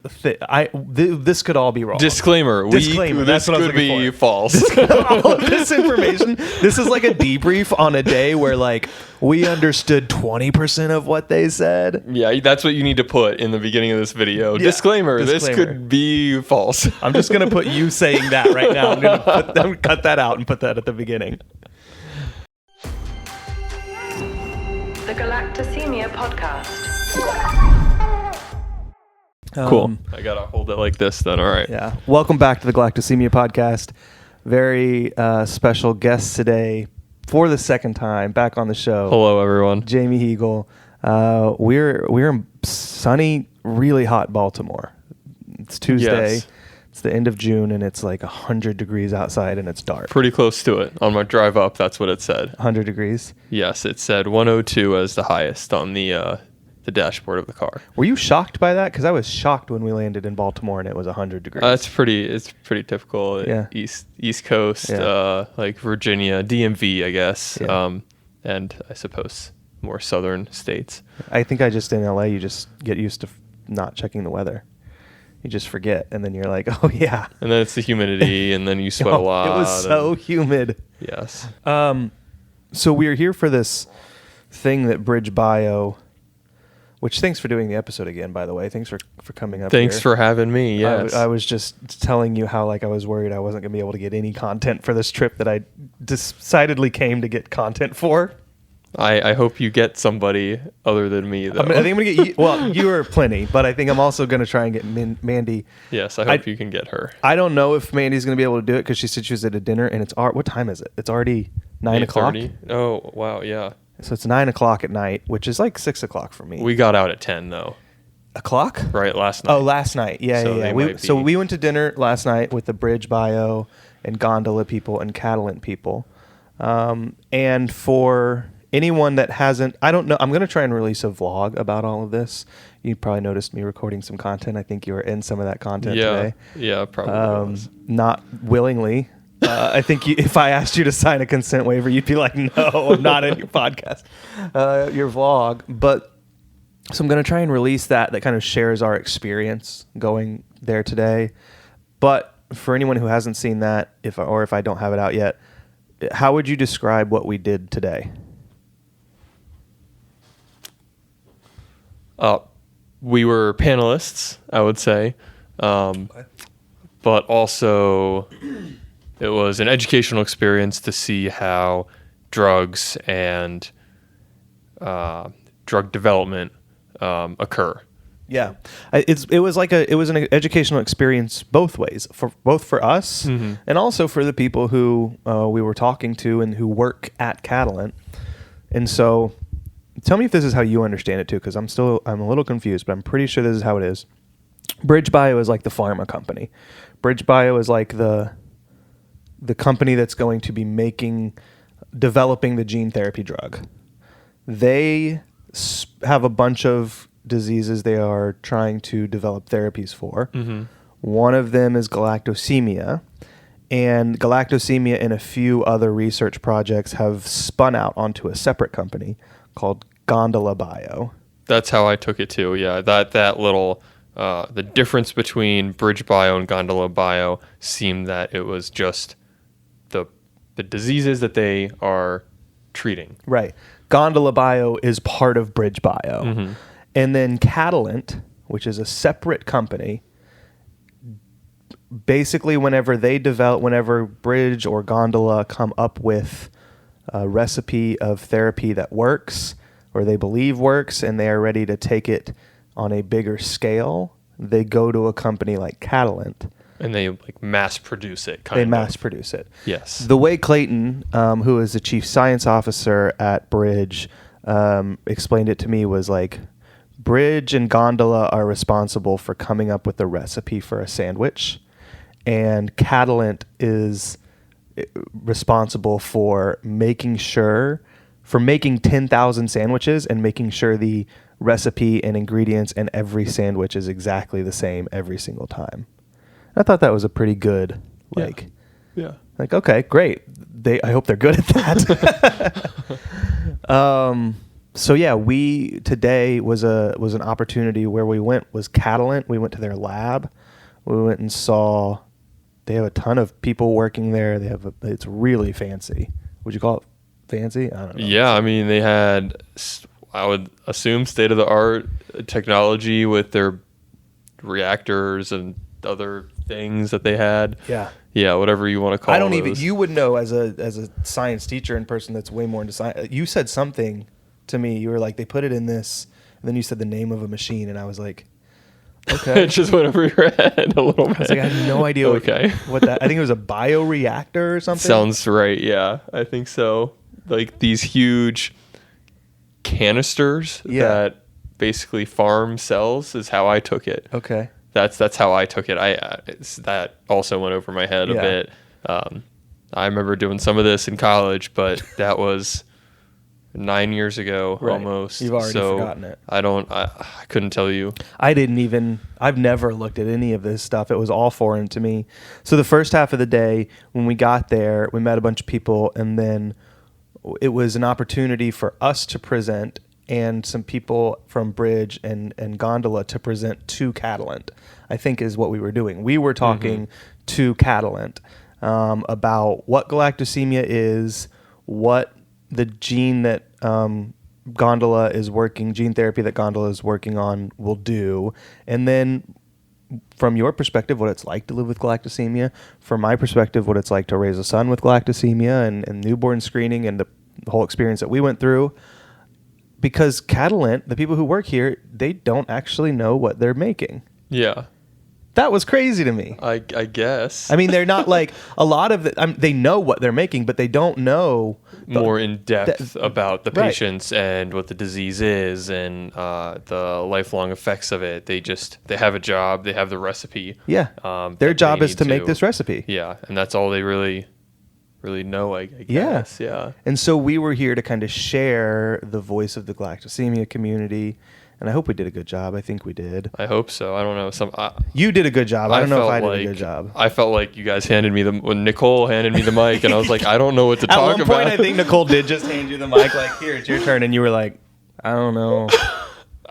This could all be wrong. Disclaimer. This could be false. All of this information. This is like a debrief on a day where like we understood 20% of what they said. Yeah, that's what you need to put in the beginning of this video. Yeah. Disclaimer. This could be false. I'm just gonna put you saying that right now. I'm gonna cut that out and put that at the beginning. The Galactosemia podcast. Cool. I gotta hold it like this then. All right. Yeah. Welcome back to the Galactosemia podcast. Very special guest today for the second time back on the show. Hello, everyone. Jamie Hiegel. We're in sunny, really hot Baltimore. It's Tuesday. Yes. It's the end of June, and it's like 100 degrees outside, and it's dark. Pretty close to it. On my drive up, that's what it said. 100 degrees? Yes, it said 102 as the highest on the dashboard of the car. Were you shocked by that? Because I was shocked when we landed in Baltimore and it was 100 degrees. It's pretty typical. Yeah. East Coast, Yeah. like Virginia, DMV, I guess, Yeah. and I suppose more southern states. I think in LA, you just get used to not checking the weather. You just forget, and then you're like, oh yeah. And then it's the humidity, and then you sweat a lot. It was so humid. Yes. So we're here for this thing that BridgeBio, which thanks for doing the episode again, by the way. Thanks for coming up Thanks here. for having me, yes. I was just telling you how like I was worried I wasn't going to be able to get any content for this trip that I decidedly came to get content for. I hope you get somebody other than me, though. I think I'm going to get you. Well, you are plenty, but I think I'm also going to try and get Mandy. Yes, I hope you can get her. I don't know if Mandy's going to be able to do it because she said she was at a dinner, and it's what time is it? It's already 9 o'clock. Oh, wow, yeah. So it's 9 o'clock at night, which is like 6 o'clock for me. We got out at 10, though. O'clock? Right, last night. Oh, last night. Yeah, So yeah. We went to dinner last night with the BridgeBio and Gondola people and Catalent people. And for anyone that hasn't, I don't know, I'm going to try and release a vlog about all of this. You probably noticed me recording some content. I think you were in some of that content today. Yeah, probably was. Not willingly. I think if I asked you to sign a consent waiver, you'd be like, no, I'm not in your podcast, your vlog. But so I'm going to try and release that kind of shares our experience going there today. But for anyone who hasn't seen that, if I don't have it out yet, how would you describe what we did today? We were panelists, I would say, but also it was an educational experience to see how drugs and drug development occur. Yeah, it was an educational experience both ways, both for us and also for the people who we were talking to and who work at Catalent. And so, tell me if this is how you understand it too, because I'm a little confused, but I'm pretty sure this is how it is. BridgeBio is like the pharma company. BridgeBio is like the company that's going to be developing the gene therapy drug. They have a bunch of diseases they are trying to develop therapies for. Mm-hmm. One of them is Galactosemia, and Galactosemia and a few other research projects have spun out onto a separate company called Gondola BIo. That's how I took it too. Yeah, that little the difference between BridgeBio and Gondola BIo seemed that it was just the diseases that they are treating. Right. Gondola BIo is part of BridgeBio. Mm-hmm. And then Catalent, which is a separate company, basically whenever Bridge or Gondola come up with a recipe of therapy that works or they believe works and they are ready to take it on a bigger scale, they go to a company like Catalent. And they mass produce it. They mass produce it. Yes. The way Clayton, who is the chief science officer at Bridge, explained it to me was like, Bridge and Gondola are responsible for coming up with the recipe for a sandwich, and Catalent is responsible for making 10,000 sandwiches and making sure the recipe and ingredients in every sandwich is exactly the same every single time. I thought that was a pretty good, yeah. Okay, great. I hope they're good at that. So yeah, today was an opportunity where we was Catalent. We went to their lab. We went and saw. They have a ton of people working there. It's really fancy. Would you call it fancy? I don't know. Yeah, I mean they had, I would assume, state of the art technology with their reactors and other things that they had. Yeah, whatever you want to call it. I don't even. You would know as a science teacher and person that's way more into science. You said something to me. You were like, they put it in this, and then you said the name of a machine, and I was like, okay. It just went over your head a little bit. I was like, I had no idea what that. I think it was a bioreactor or something. Sounds right. Yeah, I think so. Like these huge canisters that basically farm cells is how I took it. Okay. That's how I took it. That also went over my head a bit. I remember doing some of this in college, but that was 9 years ago almost. You've already forgotten it. I couldn't tell you. I've never looked at any of this stuff. It was all foreign to me. So the first half of the day, when we got there, we met a bunch of people, and then it was an opportunity for us to present and some people from Bridge and Gondola to present to Catalent, I think is what we were doing. We were talking to Catalent about what galactosemia is, what the gene that Gondola is working, gene therapy that Gondola is working on will do, and then from your perspective, what it's like to live with galactosemia, from my perspective, what it's like to raise a son with galactosemia and newborn screening and the whole experience that we went through. Because Catalent, the people who work here, they don't actually know what they're making. Yeah. That was crazy to me. I guess. I mean, they're not like a lot of they know what they're making, but they don't know more in depth about the patients and what the disease is and the lifelong effects of it. They have a job. They have the recipe. Yeah. Their job is to make this recipe. Yeah. And that's all they really know, I guess. Yeah. And so we were here to kind of share the voice of the galactosemia community. And I hope we did a good job. I think we did. I hope so. I don't know. You did a good job. I don't know if I did a good job. I felt like you guys when Nicole handed me the mic, and I was like, I don't know what to talk about. At one point, I think Nicole did just hand you the mic, like, here, it's your turn. And you were like, I don't know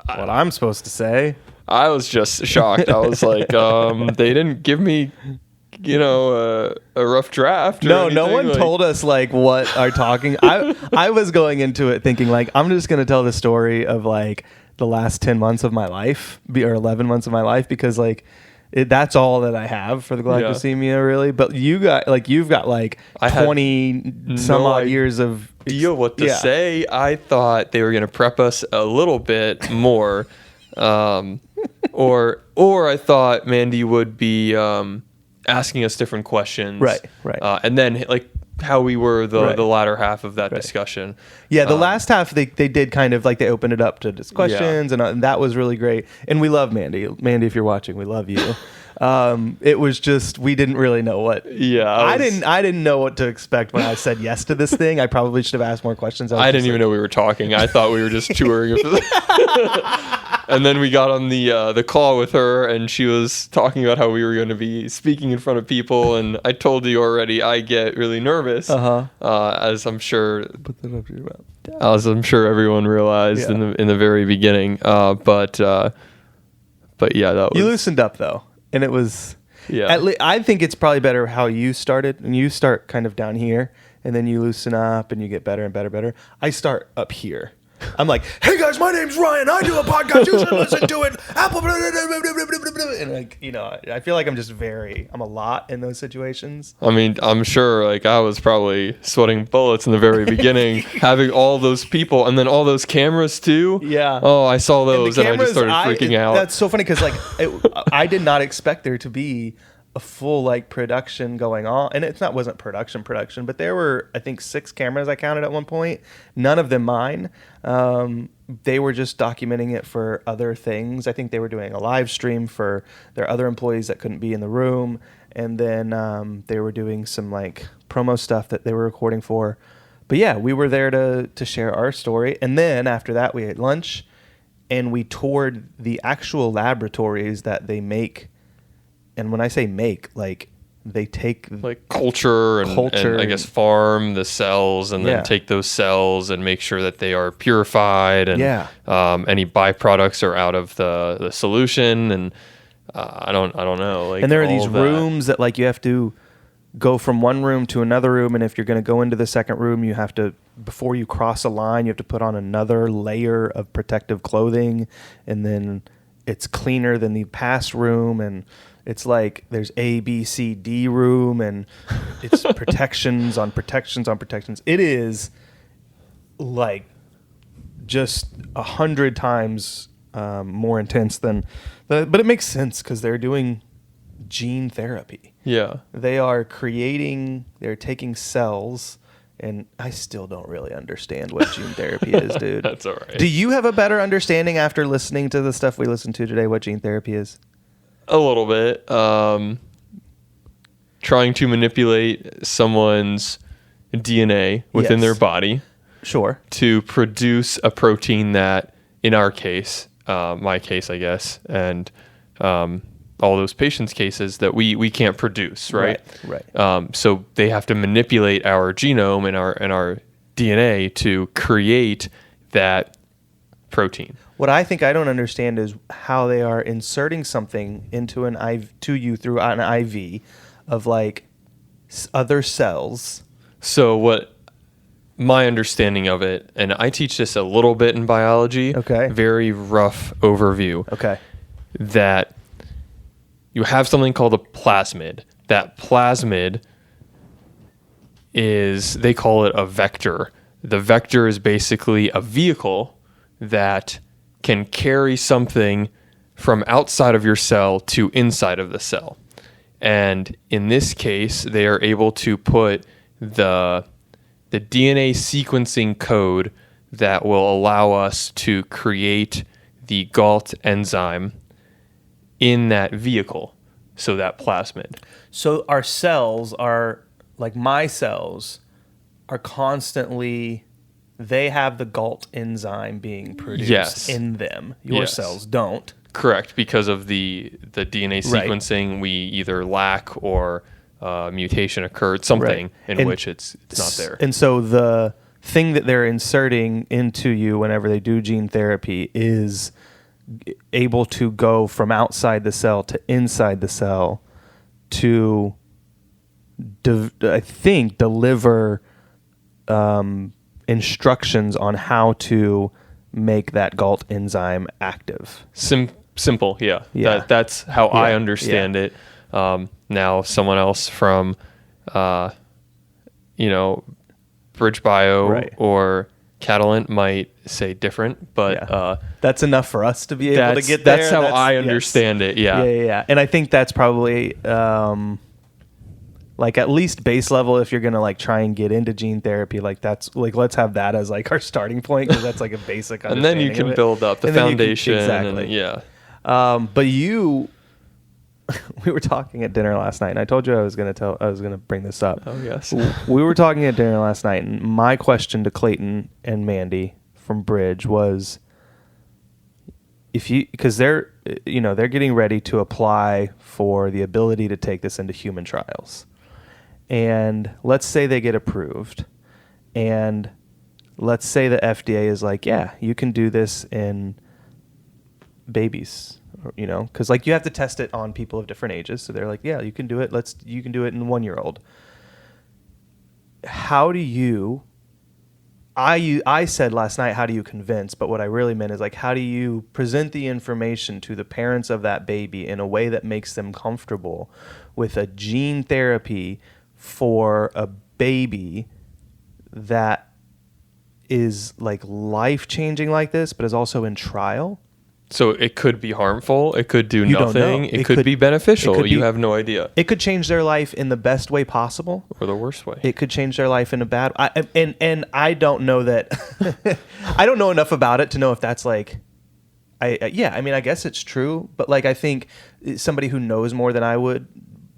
what I'm supposed to say. I was just shocked. I was like, they didn't give me, a rough draft. No one told us like what our talking. I was going into it thinking like, I'm just going to tell the story of like the last 10 months of my life or 11 months of my life, because like that's all that I have for the galactosemia really. But you've got like 20 some odd years of what to say. I thought they were going to prep us a little bit more. Or I thought Mandy would be asking us different questions. Right. And then like how we were the latter half of that discussion. Yeah, the last half they did kind of like they opened it up to just questions and that was really great. And we love Mandy. Mandy, if you're watching, we love you. It was just we didn't really know what. Yeah, I didn't know what to expect when I said yes to this thing. I probably should have asked more questions. I didn't even know we were talking. I thought we were just touring. And then we got on the call with her, and she was talking about how we were going to be speaking in front of people. And I told you already, I get really nervous, as I'm sure. Put that up to your mouth. As I'm sure everyone realized in the very beginning. But yeah, that was. You loosened up though, and it was. Yeah. I think it's probably better how you started, and you start kind of down here, and then you loosen up, and you get better and better. I start up here. I'm like, hey guys, my name's Ryan. I do a podcast. You should listen to it. Apple. And like, I feel like I'm a lot in those situations. I mean, I'm sure like I was probably sweating bullets in the very beginning, having all those people and then all those cameras too. Yeah. Oh, I saw those and I just started freaking out. That's so funny because like I did not expect there to be a full like production going on, and wasn't production, but there were I think 6 cameras I counted at one point, none of them mine. They were just documenting it for other things. I think they were doing a live stream for their other employees that couldn't be in the room, and then they were doing some like promo stuff that they were recording for. But yeah, we were there to share our story, and then after that we ate lunch and we toured the actual laboratories that they make. And when I say make, like they take like culture and I guess farm the cells and then take those cells and make sure that they are purified and any byproducts are out of the solution. And I don't know. Like, and there are these rooms that like you have to go from one room to another room, and if you're going to go into the second room, you have to, before you cross a line, you have to put on another layer of protective clothing, and then it's cleaner than the past room, and it's like there's A, B, C, D room, and it's protections on protections on protections. It is like just 100 times more intense than but it makes sense because they're doing gene therapy. Yeah. They're taking cells, and I still don't really understand what gene therapy is, dude. That's all right. Do you have a better understanding after listening to the stuff we listened to today what gene therapy is? A little bit. Trying to manipulate someone's DNA within their body. Sure. To produce a protein that, in our case, my case, I guess, and all those patients' cases that we can't produce, right? Right. So they have to manipulate our genome and our DNA to create that protein. What I think I don't understand is how they are inserting something into an IV to you through an IV of like other cells. So what my understanding of it, and I teach this a little bit in biology. Okay. Very rough overview. Okay. That you have something called a plasmid. That plasmid they call it a vector. The vector is basically a vehicle that can carry something from outside of your cell to inside of the cell. And in this case, they are able to put the DNA sequencing code that will allow us to create the GALT enzyme in that vehicle, so that plasmid. So our cells are, like my cells, are constantly, they have the GALT enzyme being produced in them. Your cells don't. Correct, because of the DNA sequencing, we either lack or mutation occurred, something in which it's not there. And so the thing that they're inserting into you whenever they do gene therapy is able to go from outside the cell to inside the cell to, I think, deliver instructions on how to make that GALT enzyme active. Simple, yeah. That's how I understand it. Now, someone else from, BridgeBio or Catalent might say different, but that's enough for us to be able to get there. That's how I understand it. Yeah. And I think that's probably like at least base level if you're gonna like try and get into gene therapy. Like that's like let's have that as like our starting point because that's like a basic. And then you can build up the foundation. Exactly. And, but we were talking at dinner last night, and I told you I was gonna bring this up. Oh yes. We were talking at dinner last night, and my question to Clayton and Mandy from Bridge was, because they're getting ready to apply for the ability to take this into human trials, and let's say they get approved, and let's say the FDA is like, yeah, you can do this in babies. Because like you have to test it on people of different ages. So they're like, yeah, you can do it. You can do it in 1-year-old. How do you, I said last night, how do you convince? But what I really meant is like, how do you present the information to the parents of that baby in a way that makes them comfortable with a gene therapy for a baby that is like life-changing like this, but is also in trial? So it could be harmful. It could do nothing. It could be beneficial. You have no idea. It could change their life in the best way possible, or the worst way. It could change their life in a bad. And I don't know that. I don't know enough about it to know if that's like. I mean, I guess it's true, but like I think somebody who knows more than I would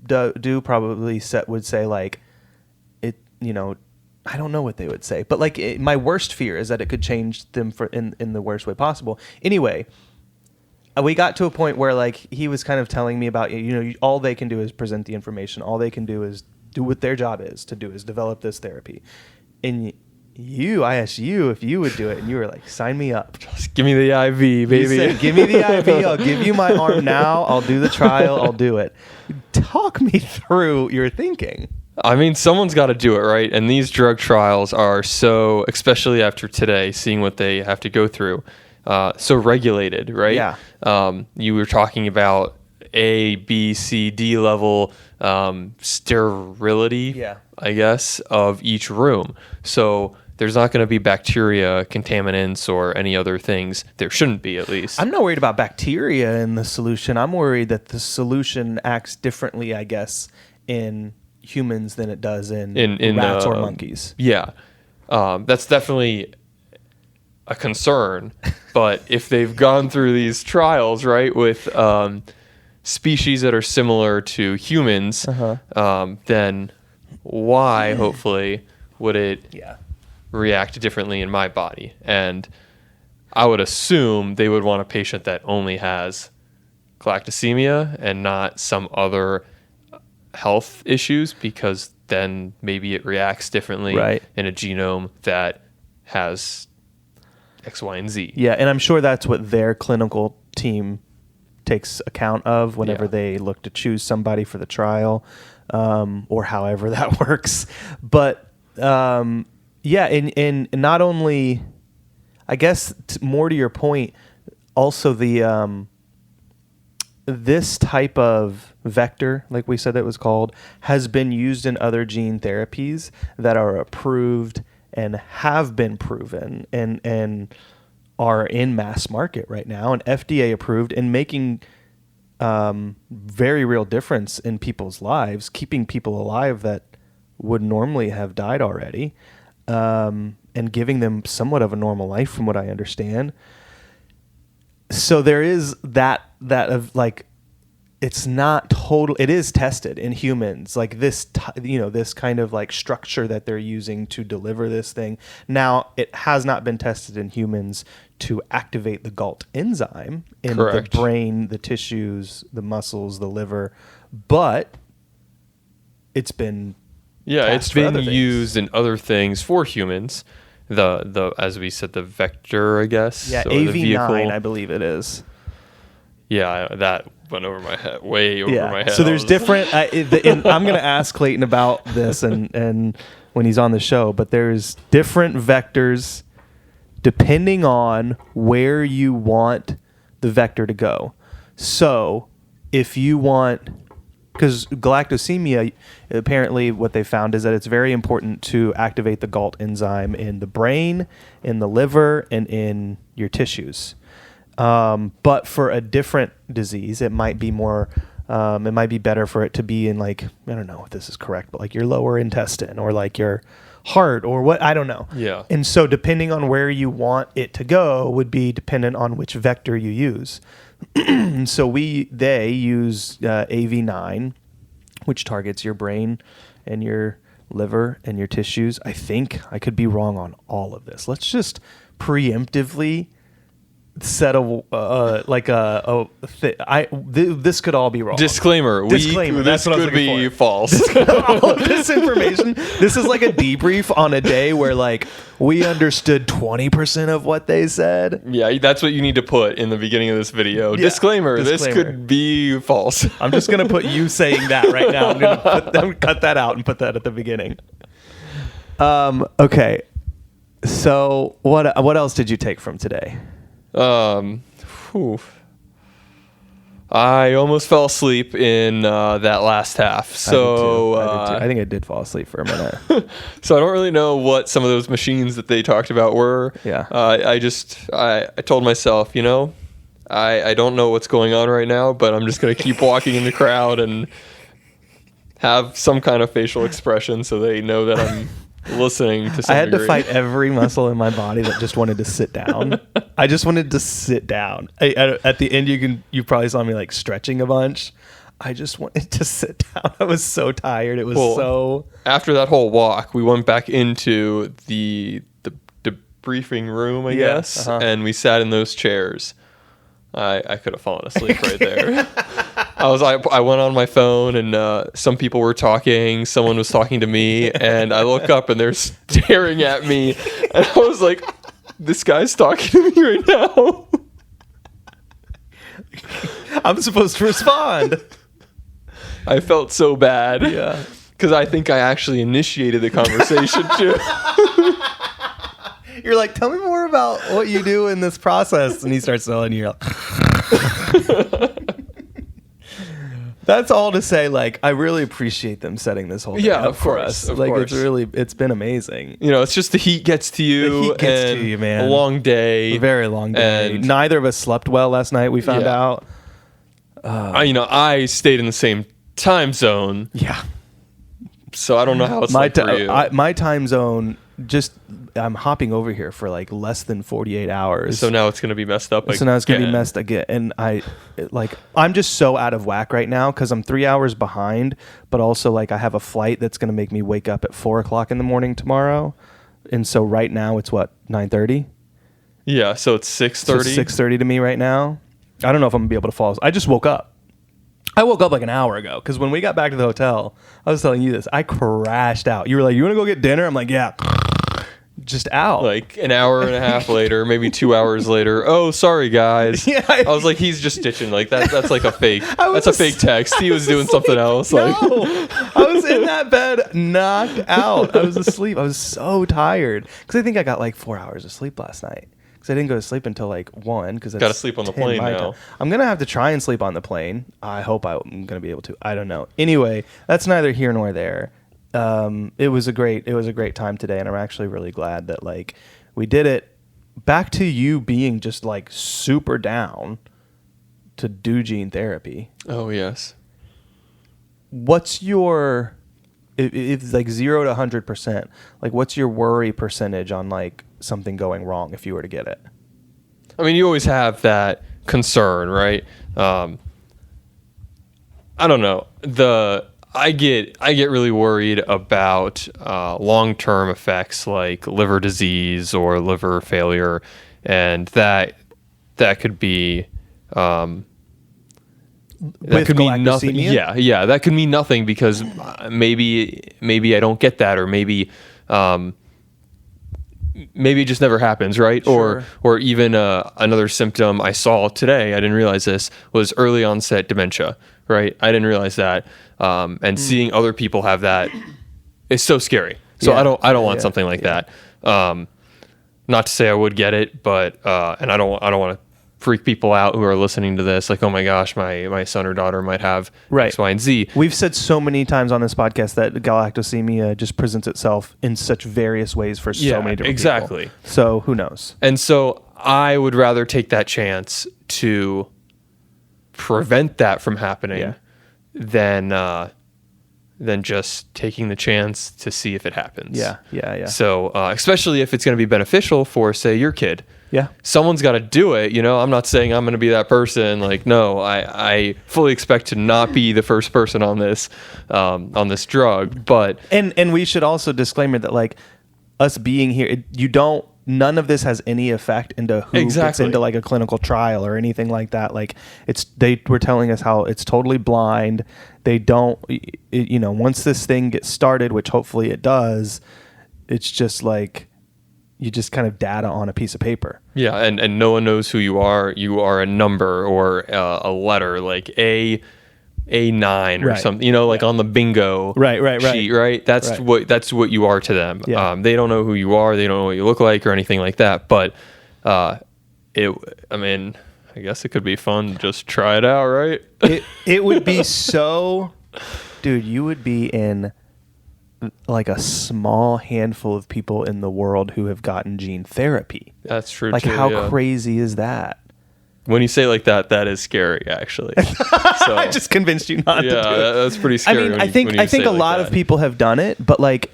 do probably would say like, it. I don't know what they would say, but like my worst fear is that it could change them in the worst way possible. Anyway. we got to a point where like he was kind of telling me about, all they can do is present the information. All they can do is do what their job is to do, is develop this therapy. And I asked you if you would do it, and you were like, sign me up. Just give me the IV, baby. You said, give me the IV. I'll give you my arm now. I'll do the trial. I'll do it. Talk me through your thinking. I mean, someone's got to do it, right? And these drug trials are so, especially after today, seeing what they have to go through, so regulated, right? Yeah. You were talking about A, B, C, D level sterility, Yeah. I guess, of each room. So there's not going to be bacteria, contaminants, or any other things. There shouldn't be, at least. I'm not worried about bacteria in the solution. I'm worried that the solution acts differently, I guess, in humans than it does in rats or monkeys. Yeah. That's definitely a concern. But if they've gone through these trials, right, with species that are similar to humans, then why, hopefully, would it react differently in my body? And I would assume they would want a patient that only has galactosemia and not some other health issues, because then maybe it reacts differently in a genome that has X, Y, and Z. Yeah, and I'm sure that's what their clinical team takes account of whenever they look to choose somebody for the trial, or however that works. But and not only, I guess, more to your point, also the this type of vector, like we said it was called, has been used in other gene therapies that are approved and have been proven and are in mass market right now and FDA approved, and making very real difference in people's lives, keeping people alive that would normally have died already, and giving them somewhat of a normal life, from what I understand. So there is that of like, it's not total. It is tested in humans, like this, this kind of like structure that they're using to deliver this thing. Now, it has not been tested in humans to activate the GALT enzyme in the brain, the tissues, the muscles, the liver, but it's been it's been used in other things for humans. The as we said, the vector, I guess. Yeah, so AV9, I believe it is. Yeah, that went over my head, way over my head. So there's different. And I'm going to ask Clayton about this and when he's on the show. But there's different vectors depending on where you want the vector to go. So if you want, because galactosemia, apparently what they found is that it's very important to activate the GALT enzyme in the brain, in the liver, and in your tissues. But for a different disease, it might be more, it might be better for it to be in, like, I don't know if this is correct, but like your lower intestine or like your heart or what, I don't know. Yeah. And so depending on where you want it to go would be dependent on which vector you use. And so they use AV9, which targets your brain and your liver and your tissues. I think I could be wrong on all of this. Let's just preemptively set this could all be wrong. Disclaimer. This could be false. All of this information. This is like a debrief on a day where like we understood 20% of what they said. Yeah, that's what you need to put in the beginning of this video. Yeah. Disclaimer. This could be false. I'm just gonna put you saying that right now. I'm gonna cut that out and put that at the beginning. Okay. So what else did you take from today? I almost fell asleep in that last half. So I did too. I think I did fall asleep for a minute. So I don't really know what some of those machines that they talked about were. Yeah. I told myself, I don't know what's going on right now, but I'm just gonna keep walking in the crowd and have some kind of facial expression so they know that I'm listening to some I had degree. to fight every muscle in my body that just wanted to sit down. I just wanted to sit down. At the end, you probably saw me like stretching a bunch. I just wanted to sit down. I was so tired. It was so. After that whole walk, we went back into the debriefing room, I guess, and we sat in those chairs. I could have fallen asleep right there. I went on my phone and some people were talking. Someone was talking to me, and I look up and they're staring at me, and I was like, "This guy's talking to me right now." I'm supposed to respond. I felt so bad. Yeah. Because I think I actually initiated the conversation too. You're like, tell me more about what you do in this process. And he starts telling you. That's all to say, like, I really appreciate them setting this whole thing up for us. Of like, course. It's been amazing. You know, it's just the heat gets to you. The heat gets and to you, man. A long day. A very long day. And neither of us slept well last night, we found out. I stayed in the same time zone. Yeah. So I don't know how it's like for you. My time zone, I'm hopping over here for like less than 48 hours. So now it's going to be messed up again. So now it's going to be messed again. And I'm just so out of whack right now because I'm 3 hours behind, but also like I have a flight that's going to make me wake up at 4 o'clock in the morning tomorrow. And so right now it's what, 9:30? Yeah, so it's 6:30. So it's 6:30 to me right now. I don't know if I'm going to be able to fall. I just woke up. I woke up like an hour ago because when we got back to the hotel, I was telling you this. I crashed out. You were like, "You want to go get dinner?" I'm like, "Yeah." Just out. Like an hour and a half later, maybe 2 hours later. Oh, sorry guys. Yeah, I was like, he's just stitching. Like that's like a fake. was That's a fake text. He was doing something else. No, Like I was in that bed, knocked out. I was asleep. I was so tired because I think I got like 4 hours of sleep last night. Because I didn't go to sleep until like 1. Because Gotta sleep on the plane now. I'm gonna have to try and sleep on the plane. I hope I'm gonna be able to. I don't know. Anyway, that's neither here nor there. It was a great time today, and I'm actually really glad that like we did it. Back to you being just like super down to do gene therapy. oh yes. What's your if it's like 0 to 100%? Like, what's your worry percentage on like something going wrong if you were to get it? I mean, you always have that concern, right? I don't know. I get really worried about long-term effects like liver disease or liver failure, and that could be that could mean nothing. Yeah, that could mean nothing because maybe I don't get that, or maybe it just never happens, right? Sure. Or even another symptom I saw today, I didn't realize this, was early onset dementia, right? I didn't realize that. And seeing other people have that is so scary. So Yeah. I don't want something like that. Not to say I would get it, but and I don't want to freak people out who are listening to this, like, oh my gosh, my son or daughter might have X, Y, and Z. We've said so many times on this podcast that galactosemia just presents itself in such various ways for so many different exactly. people. So who knows? And so I would rather take that chance to prevent that from happening than just taking the chance to see if it happens. Yeah. So especially if it's going to be beneficial for, say, your kid. Yeah. Someone's got to do it. You know, I'm not saying I'm going to be that person. Like, no, I fully expect to not be the first person on this drug. But and we should also disclaimer that like us being here, none of this has any effect into who gets into like a clinical trial or anything like that. Like they were telling us how it's totally blind. They don't, once this thing gets started, which hopefully it does, it's just like, you just kind of data on a piece of paper. Yeah, and no one knows who you are. You are a number or a letter, like A9 or something. Like on the bingo sheet, right? That's what you are to them. Yeah. They don't know who you are. They don't know what you look like or anything like that. But I guess it could be fun to just try it out, right? It would be so, dude. You would be in like a small handful of people in the world who have gotten gene therapy. That's true. Like, too, how crazy is that? When you say like that, that is scary, actually. So, I just convinced you not to do it. That's pretty scary. I think a lot of people have done it, but like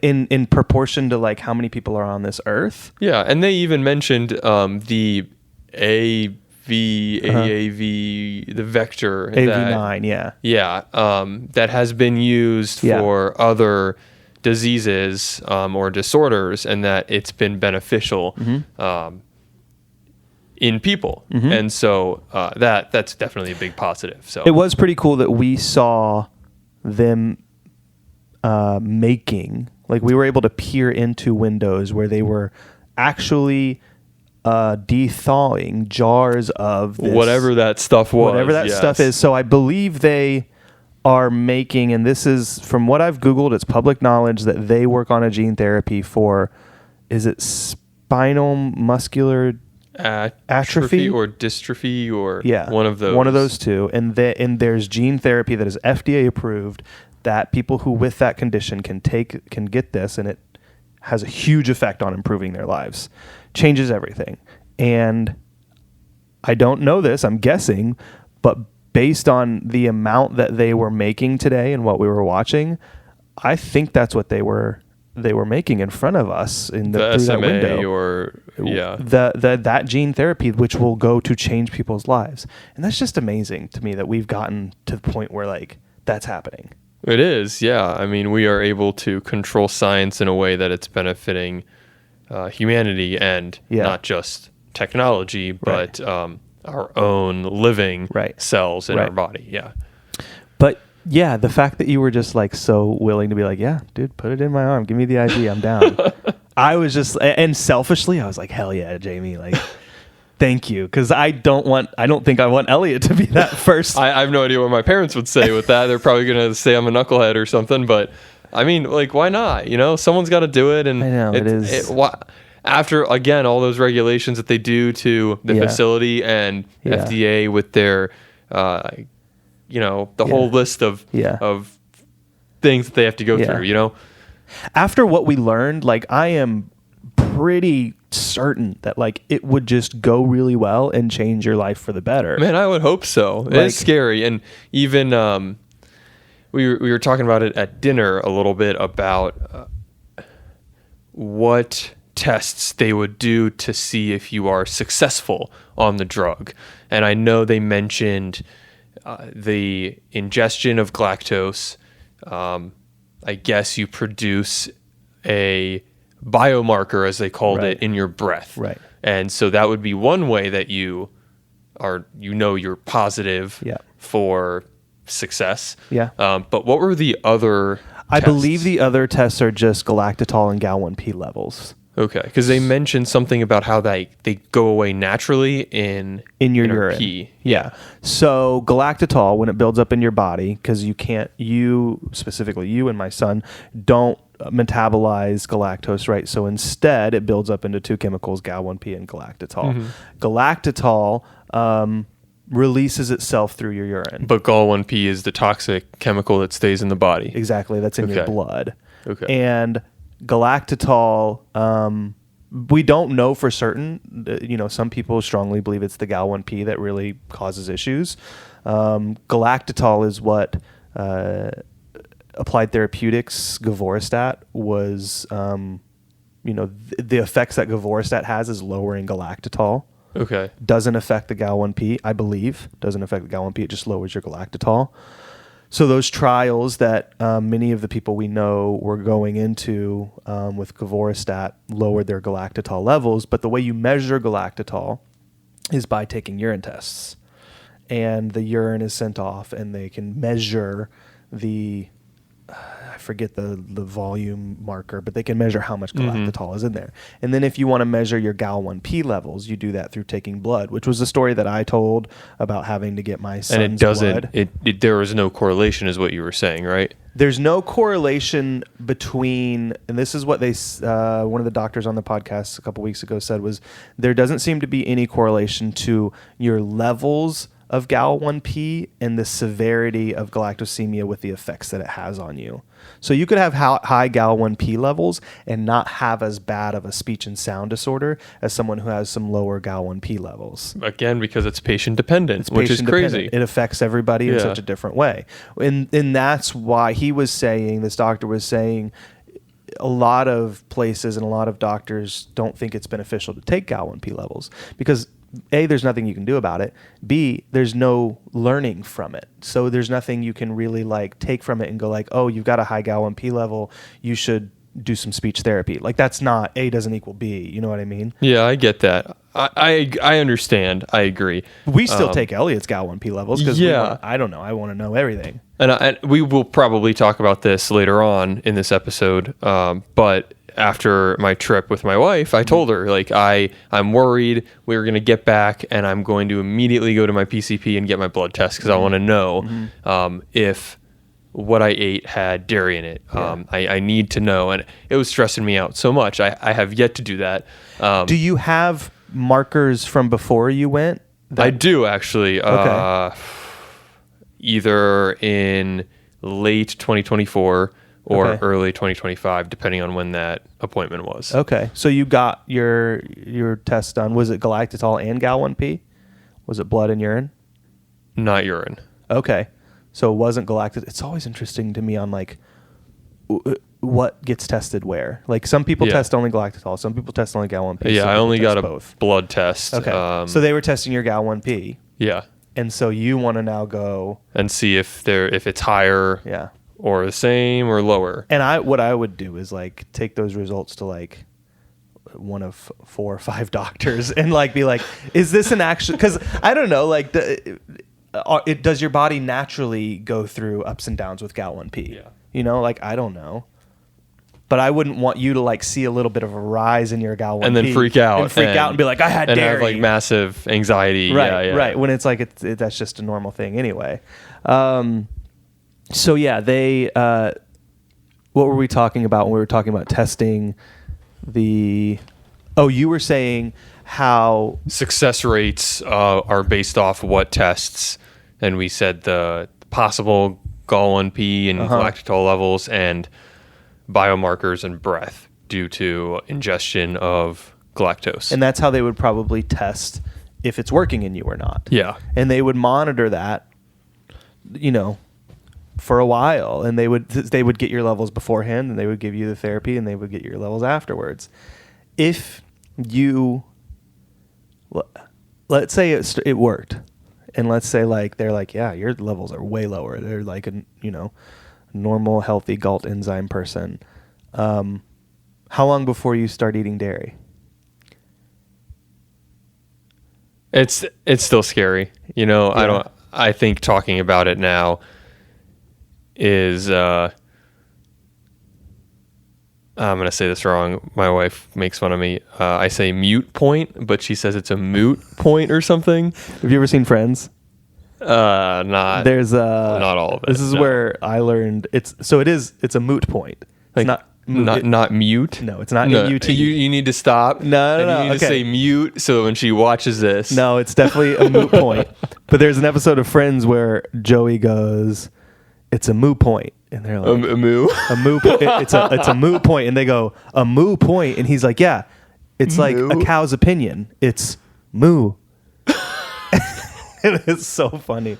in proportion to like how many people are on this earth. Yeah, and they even mentioned the AAV, the vector. AV9, that has been used for other diseases or disorders, and that it's been beneficial. in people. And so that's definitely a big positive. So it was pretty cool that we saw them making, like we were able to peer into windows where they were actually de-thawing jars of this, whatever that stuff was. Whatever that stuff is. So I believe they are making, and this is from what I've Googled, it's public knowledge that they work on a gene therapy for, is it spinal muscular atrophy or dystrophy or yeah, one of those two. And there's gene therapy that is FDA approved that people who with that condition can get this, and it has a huge effect on improving their lives, changes everything. And I don't know this, I'm guessing, but based on the amount that they were making today and what we were watching, I think that's what they were making in front of us in the through SMA that window. or that gene therapy, which will go to change people's lives. And that's just amazing to me that we've gotten to the point where like that's happening. It is, yeah. I mean, we are able to control science in a way that it's benefiting humanity and not just technology, but our own living cells in our body. Yeah. But yeah, the fact that you were just like so willing to be like, yeah, dude, put it in my arm. Give me the ID. I'm down. I was just, and selfishly, I was like, hell yeah, Jamie. Like, thank you. Cause I don't think I want Elliot to be that first. I have no idea what my parents would say with that. They're probably going to say I'm a knucklehead or something, but I mean, like, why not? You know, someone's got to do it. And I know it is. After, again, all those regulations that they do to the facility and FDA with their, the whole list of things that they have to go through, you know? After what we learned, like, I am pretty certain that, like, it would just go really well and change your life for the better. Man, I would hope so. Like, it's scary. And even we were talking about it at dinner a little bit about what tests they would do to see if you are successful on the drug. And I know they mentioned the ingestion of galactose. I guess you produce a biomarker, as they called it, in your breath. Right. And so that would be one way that you are, you're positive for success. Yeah. But what were the other I tests? believe the other tests are just galactitol and Gal-1P levels. Okay, because they mentioned something about how they go away naturally in your in urine. pee. Yeah. So galactitol, when it builds up in your body, because specifically you and my son, don't metabolize galactose, right? So instead, it builds up into two chemicals, Gal-1P and galactitol. Galactitol releases itself through your urine. But Gal-1P is the toxic chemical that stays in the body. Exactly. That's in your blood. Okay. And galactitol, we don't know for certain. Some people strongly believe it's the Gal-1P that really causes issues. Galactitol is what Applied Therapeutics govorestat was. The effects that govorestat has is lowering galactitol. Okay. Doesn't affect the Gal-1P, I believe. Doesn't affect the Gal-1P. It just lowers your galactitol. So those trials that many of the people we know were going into with govorestat lowered their galactitol levels. But the way you measure galactitol is by taking urine tests. And the urine is sent off, and they can measure the... I forget the volume marker, but they can measure how much galactitol is in there. And then if you want to measure your Gal-1P levels, you do that through taking blood, which was the story that I told about having to get my son's blood. There is no correlation is what you were saying, right? There's no correlation between, and this is what one of the doctors on the podcast a couple weeks ago said, was there doesn't seem to be any correlation to your levels of Gal-1P and the severity of galactosemia with the effects that it has on you. So you could have high Gal-1P levels and not have as bad of a speech and sound disorder as someone who has some lower Gal-1P levels. Again, because it's patient dependent, which is crazy. It affects everybody in such a different way. And that's why this doctor was saying, a lot of places and a lot of doctors don't think it's beneficial to take Gal-1P levels because A, there's nothing you can do about it. B, there's no learning from it. So there's nothing you can really take from it and go like, oh, you've got a high Gal-1P level. You should, do some speech therapy. Like that's not A doesn't equal B. You know what I mean? Yeah, I get that. I understand. I agree. We still take Elliot's Gal-1P levels because I don't know. I want to know everything. And we will probably talk about this later on in this episode. But after my trip with my wife, I told her, like, I'm worried we're going to get back and I'm going to immediately go to my PCP and get my blood test because I want to know if what I ate had dairy in it. I need to know. And it was stressing me out so much. I have yet to do that. Do you have markers from before you went? I do, actually. Okay. Either in late 2024 or early 2025, depending on when that appointment was. Okay. So you got your test done. Was it Galactitol and Gal-1P? Was it blood and urine? Not urine. Okay. So it wasn't Galactitol. It's always interesting to me on like what gets tested where. Like some people test only Galactitol. Some people test only Gal-1P. Yeah, I only got a both. blood test. Okay. So they were testing your Gal-1P. Yeah. And so you want to now go and see if it's higher or the same or lower. And what I would do is like take those results to like one of 4 or 5 doctors and like be like, is this an actual, because I don't know, like does your body naturally go through ups and downs with Gal-1P? Yeah. You know, like I don't know. But I wouldn't want you to like see a little bit of a rise in your Gal-1P and then freak out and be like, I had dairy. And have like massive anxiety. Right, right. When it's like that's just a normal thing anyway. So yeah, they. What were we talking about when we were talking about testing the? Oh, you were saying how success rates are based off what tests, and we said the possible Gal-1P and Galactitol levels and biomarkers and breath due to ingestion of galactose. And that's how they would probably test if it's working in you or not. Yeah. And they would monitor that, you know, for a while, and they would get your levels beforehand, and they would give you the therapy, and they would get your levels afterwards. If you, let's say it worked, and let's say like they're like, yeah, your levels are way lower. They're like a normal, healthy GALT enzyme person. How long before you start eating dairy? It's still scary. You know, Yeah. I think talking about it now is I'm going to say this wrong. My wife makes fun of me. I say mute point, but she says it's a moot point or something. Have you ever seen Friends? Not all of it. This is where I learned it's a moot point. It's Like, not not mute. No, it's not No, M-U-T. you need to stop. No, and you need to say mute so when she watches this. No, it's definitely a moot point. But there's an episode of Friends where Joey goes, "It's a moot point," and they're like, a moo. "A moo. It's a moot point," and they go, "A moo point," and he's like, "Yeah, it's like a cow's opinion. It's moo." It's so funny,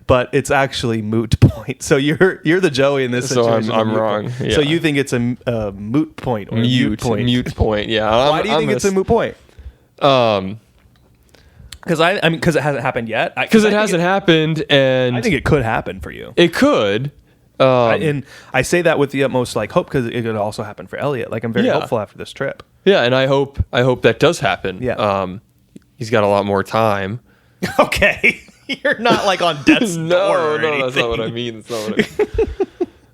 but it's actually moot point. So you're the Joey in this situation. So I'm wrong. Yeah. So you think it's a moot point or mute point? Mute point. Yeah. Why do you think it's a moot point? Because because it hasn't happened yet. Because it hasn't happened, and I think it could happen for you. It could. And I say that with the utmost like hope because it could also happen for Elliot. Like I'm very hopeful after this trip. Yeah, and I hope that does happen. Yeah. He's got a lot more time. Okay, you're not like on death's door. No, that's not what I mean. That's not what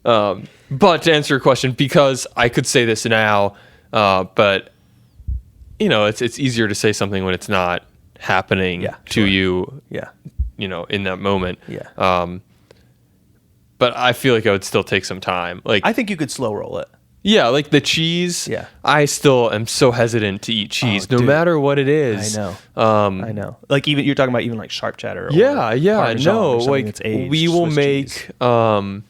I mean. But to answer your question, because I could say this now, but you know, it's easier to say something when it's not happening to you. Yeah. You know, in that moment. Yeah. But I feel like I would still take some time. Like I think you could slow roll it. Yeah, like the cheese. Yeah. I still am so hesitant to eat cheese, no dude. matter what it is. I know. I know. Like even you're talking about even like sharp cheddar. Or Yeah. No, like that's we will Swiss make. cheese.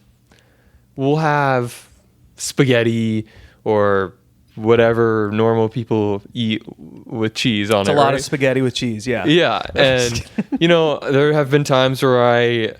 We'll have spaghetti or whatever normal people eat with cheese on it. It's a lot right? of spaghetti with cheese. Yeah. Yeah, and you know there have been times where I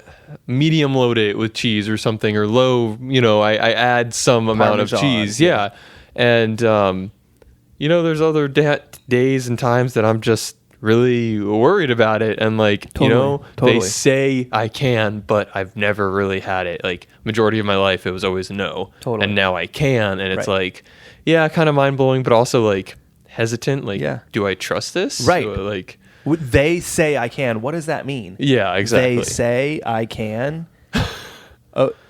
medium load it with cheese or something, or low, you know, I add some amount of cheese. Yeah. And, you know, there's other days and times that I'm just really worried about it. And like, Totally. they say I can, but I've never really had it. Like majority of my life, it was always no. Totally. And now I can. And it's Right. like, yeah, kind of mind blowing, but also like hesitant. Like, Yeah. do I trust this? Right. Like, They say I can. What does that mean? yeah, exactly. They say I can.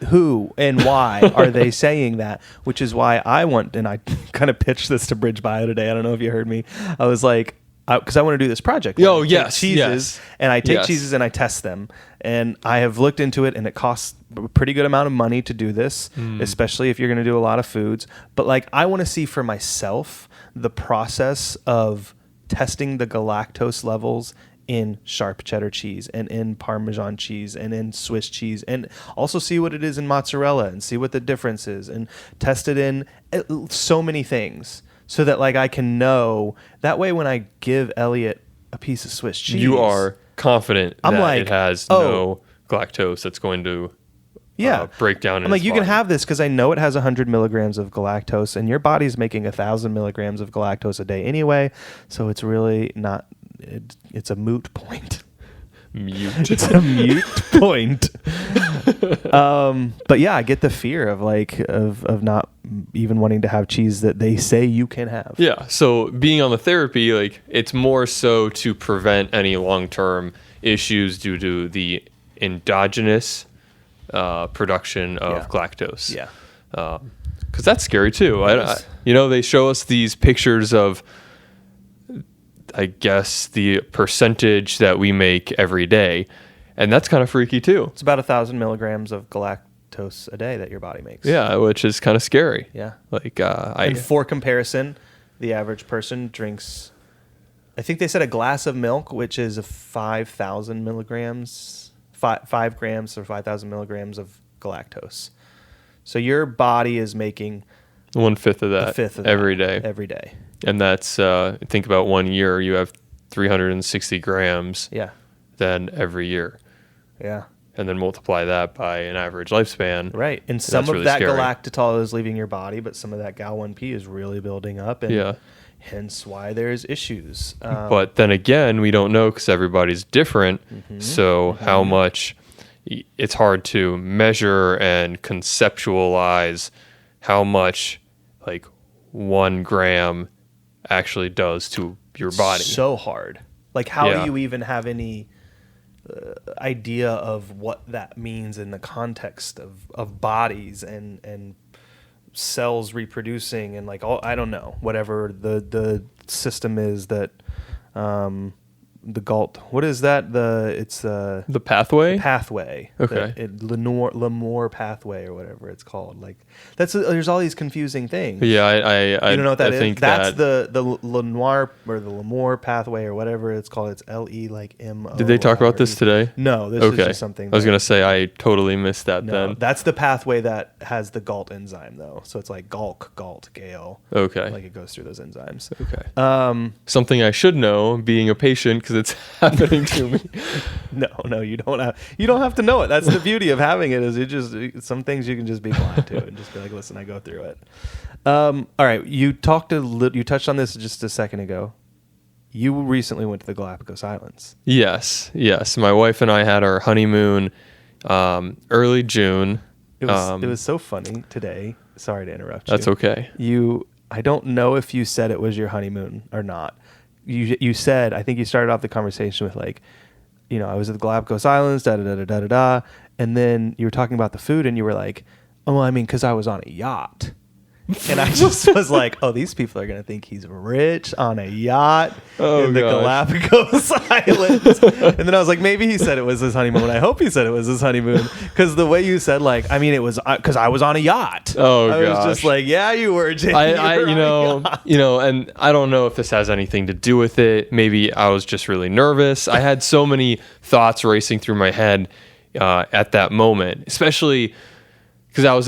Who and why are they saying that? Which is why I want, and I kind of pitched this to BridgeBio today. I don't know if you heard me. I was like, because I want to do this project. where Oh, I take yes, cheeses, yes. and I take Yes. cheeses and I test them. And I have looked into it, and it costs a pretty good amount of money to do this, especially if you're going to do a lot of foods. But like, I want to see for myself the process of testing the galactose levels in sharp cheddar cheese and in Parmesan cheese and in Swiss cheese, and also see what it is in mozzarella and see what the difference is, and test it in so many things so that like I can know. That way when I give Elliot a piece of Swiss cheese, You are confident I'm that like, it has oh. no galactose that's going to break down in I'm like, his you can body. have this because I know it has 100 milligrams of galactose, and your body's making 1,000 milligrams of galactose a day anyway, so it's really not. It's a moot point. Mute. It's a mute point. But yeah, I get the fear of like of not even wanting to have cheese that they say you can have. Yeah. So being on the therapy, like it's more so to prevent any long-term issues due to the endogenous production of galactose. Yeah. Because that's scary too. Yes. They show us these pictures of, I guess, the percentage that we make every day, and that's kind of freaky too. It's about 1,000 milligrams of galactose a day that your body makes. Yeah, which is kind of scary. Yeah. Like And for comparison, the average person drinks, I think they said a glass of milk, which is 5,000 milligrams, 5 grams or 5,000 milligrams of galactose. So your body is making 1/5 of that, a fifth of that every day. Every day. And that's, think about 1 year, you have 360 grams Yeah. then every year. Yeah. And then multiply that by an average lifespan. Right. And some That's of really that scary. galactitol is leaving your body, but some of that Gal-1P is really building up. And Yeah. hence why there's issues. But then again, we don't know because everybody's different. So how much, it's hard to measure and conceptualize how much like 1 gram actually does to your body. So hard. Like, how Yeah. do you even have any idea of what that means in the context of bodies and cells reproducing and like all, I don't know, whatever the system is that the GALT, what is that? It's The pathway? pathway. Okay. Lamore pathway or whatever it's called. Like there's all these confusing things. Yeah, I You don't know what that I is? think That's that, the Lenoir or the Lamore pathway or whatever it's called. It's LE like MO. Did they talk about this today? No, this is just something. I was going to say I totally missed that No, then. that's the pathway that has the GALT enzyme though. So it's like GALT, Gale. Okay. Like it goes through those enzymes. Okay. Something I should know being a patient because it's happening to me. No, you don't have to know it. That's the beauty of having it. Is it just some things you can just be blind to and just be like, listen, I go through it. All right, you touched on this just a second ago. You recently went to the Galapagos Islands. Yes. My wife and I had our honeymoon early June. It was so funny today. Sorry to interrupt you. That's okay. I don't know if you said it was your honeymoon or not. You said, I think you started off the conversation with like, I was at the Galapagos Islands, da da da da da da da, and then you were talking about the food, and you were like, oh, I mean, because I was on a yacht. And I just was like, oh, these people are going to think he's rich on a yacht in the Galapagos Islands. And then I was like, maybe he said it was his honeymoon. I hope he said it was his honeymoon. Because the way you said, like, I mean, it was because I was on a yacht. Oh, I was just like, yeah, you were, Jamie. And I don't know if this has anything to do with it. Maybe I was just really nervous. I had so many thoughts racing through my head at that moment, especially because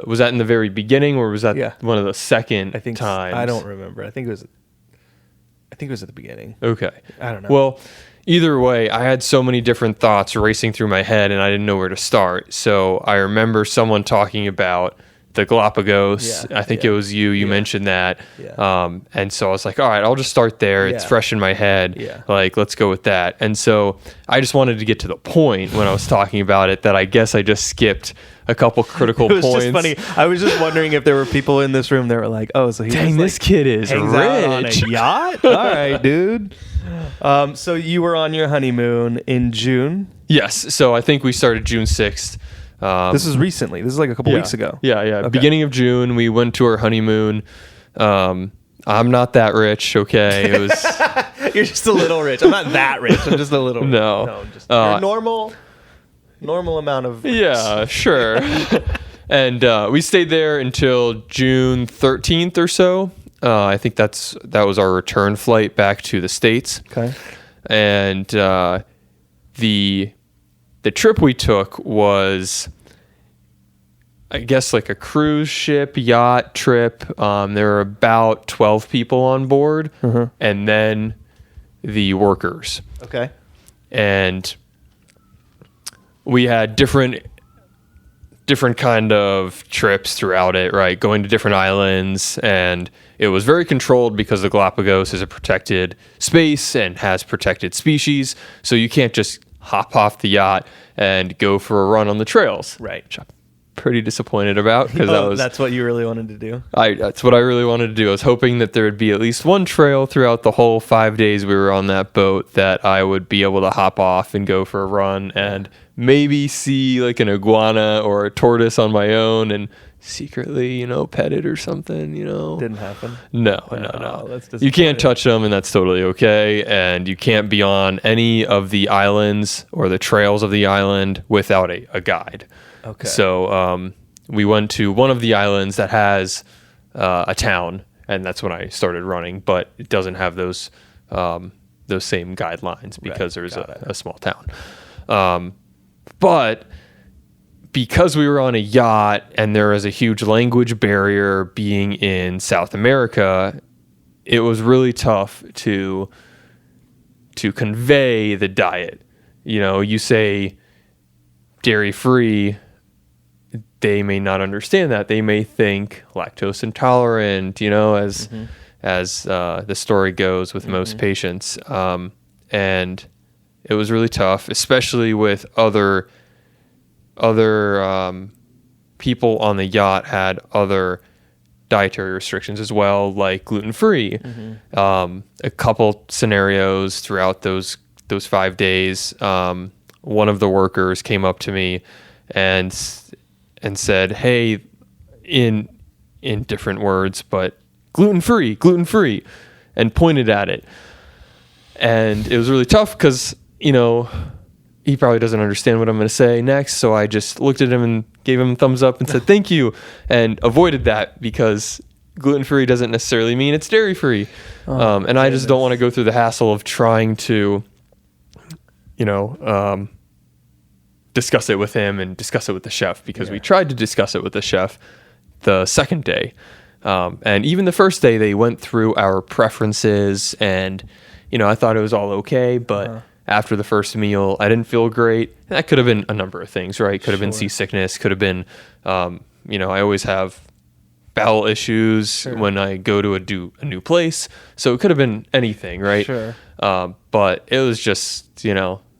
was that in the very beginning or was that one of the second times? I don't remember. I think it was at the beginning. Okay. I don't know. Well, either way, I had so many different thoughts racing through my head and I didn't know where to start. So I remember someone talking about the Galapagos. Yeah, I think it was you mentioned that. Yeah. And so I was like, all right, I'll just start there. It's Yeah. fresh in my head. Yeah. Like, let's go with that. And so I just wanted to get to the point when I was talking about it that I guess I just skipped a couple critical It was points. just funny. I was just wondering if there were people in this room that were like, "Oh, so he Dang, just, this kid is hangs out on rich. a yacht." All right, dude. So you were on your honeymoon in June. Yes. So I think we started June 6th. This is recently. This is like a couple weeks ago. Yeah. Okay. Beginning of June, we went to our honeymoon. I'm not that rich. Okay. It was. You're just a little rich. I'm not that rich. I'm just a little rich. No. Just you're normal amount of rich. Yeah, sure. And we stayed there until June 13th or so. I think that was our return flight back to the States. Okay. And the trip we took was, I guess, like a cruise ship yacht trip. There were about 12 people on board, and then the workers. Okay. And we had different kind of trips throughout it, right? Going to different islands, and it was very controlled because the Galapagos is a protected space and has protected species. So you can't just hop off the yacht and go for a run on the trails. Right. Which I'm pretty disappointed about because that's what you really wanted to do. that's what I really wanted to do. I was hoping that there would be at least one trail throughout the whole 5 days we were on that boat that I would be able to hop off and go for a run and maybe see like an iguana or a tortoise on my own and secretly, pet it or something, Didn't happen. No. That's You can't disappointing. touch them, and that's totally okay. And you can't be on any of the islands or the trails of the island without a guide. Okay. So we went to one of the islands that has a town, and that's when I started running. But it doesn't have those same guidelines because there's a small town. But because we were on a yacht and there was a huge language barrier being in South America, it was really tough to convey the diet. You say dairy free, they may not understand that. They may think lactose intolerant, as the story goes with most patients. And it was really tough, especially with other people on the yacht had other dietary restrictions as well, like gluten-free. A couple scenarios throughout those 5 days. One of the workers came up to me and said, "Hey," in different words, but gluten-free, and pointed at it. And it was really tough because, he probably doesn't understand what I'm going to say next. So I just looked at him and gave him a thumbs up and said, "Thank you," and avoided that because gluten-free doesn't necessarily mean it's dairy-free. And I just don't want to go through the hassle of trying to, discuss it with him and discuss it with the chef because we tried to discuss it with the chef the second day. And even the first day, they went through our preferences and, I thought it was all okay, but after the first meal, I didn't feel great. And that could have been a number of things, right? Could have been seasickness, could have been, I always have bowel issues when I go to a new place. So it could have been anything, right? Sure. But it was just,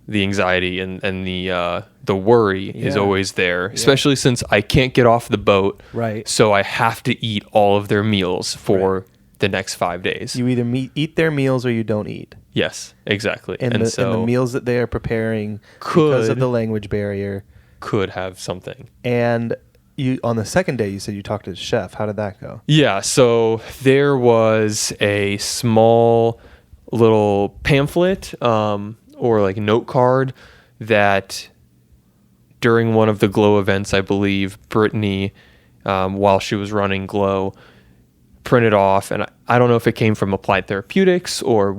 the anxiety and the worry is always there, especially since I can't get off the boat. Right. So I have to eat all of their meals for the next 5 days. You either eat their meals or you don't eat. Yes, exactly. And the meals that they are preparing because of the language barrier could have something. And you on the second day, you said you talked to the chef. How did that go? Yeah, so there was a small little pamphlet or like note card that during one of the Glow events, I believe, Brittany, while she was running Glow, printed off. And I don't know if it came from Applied Therapeutics or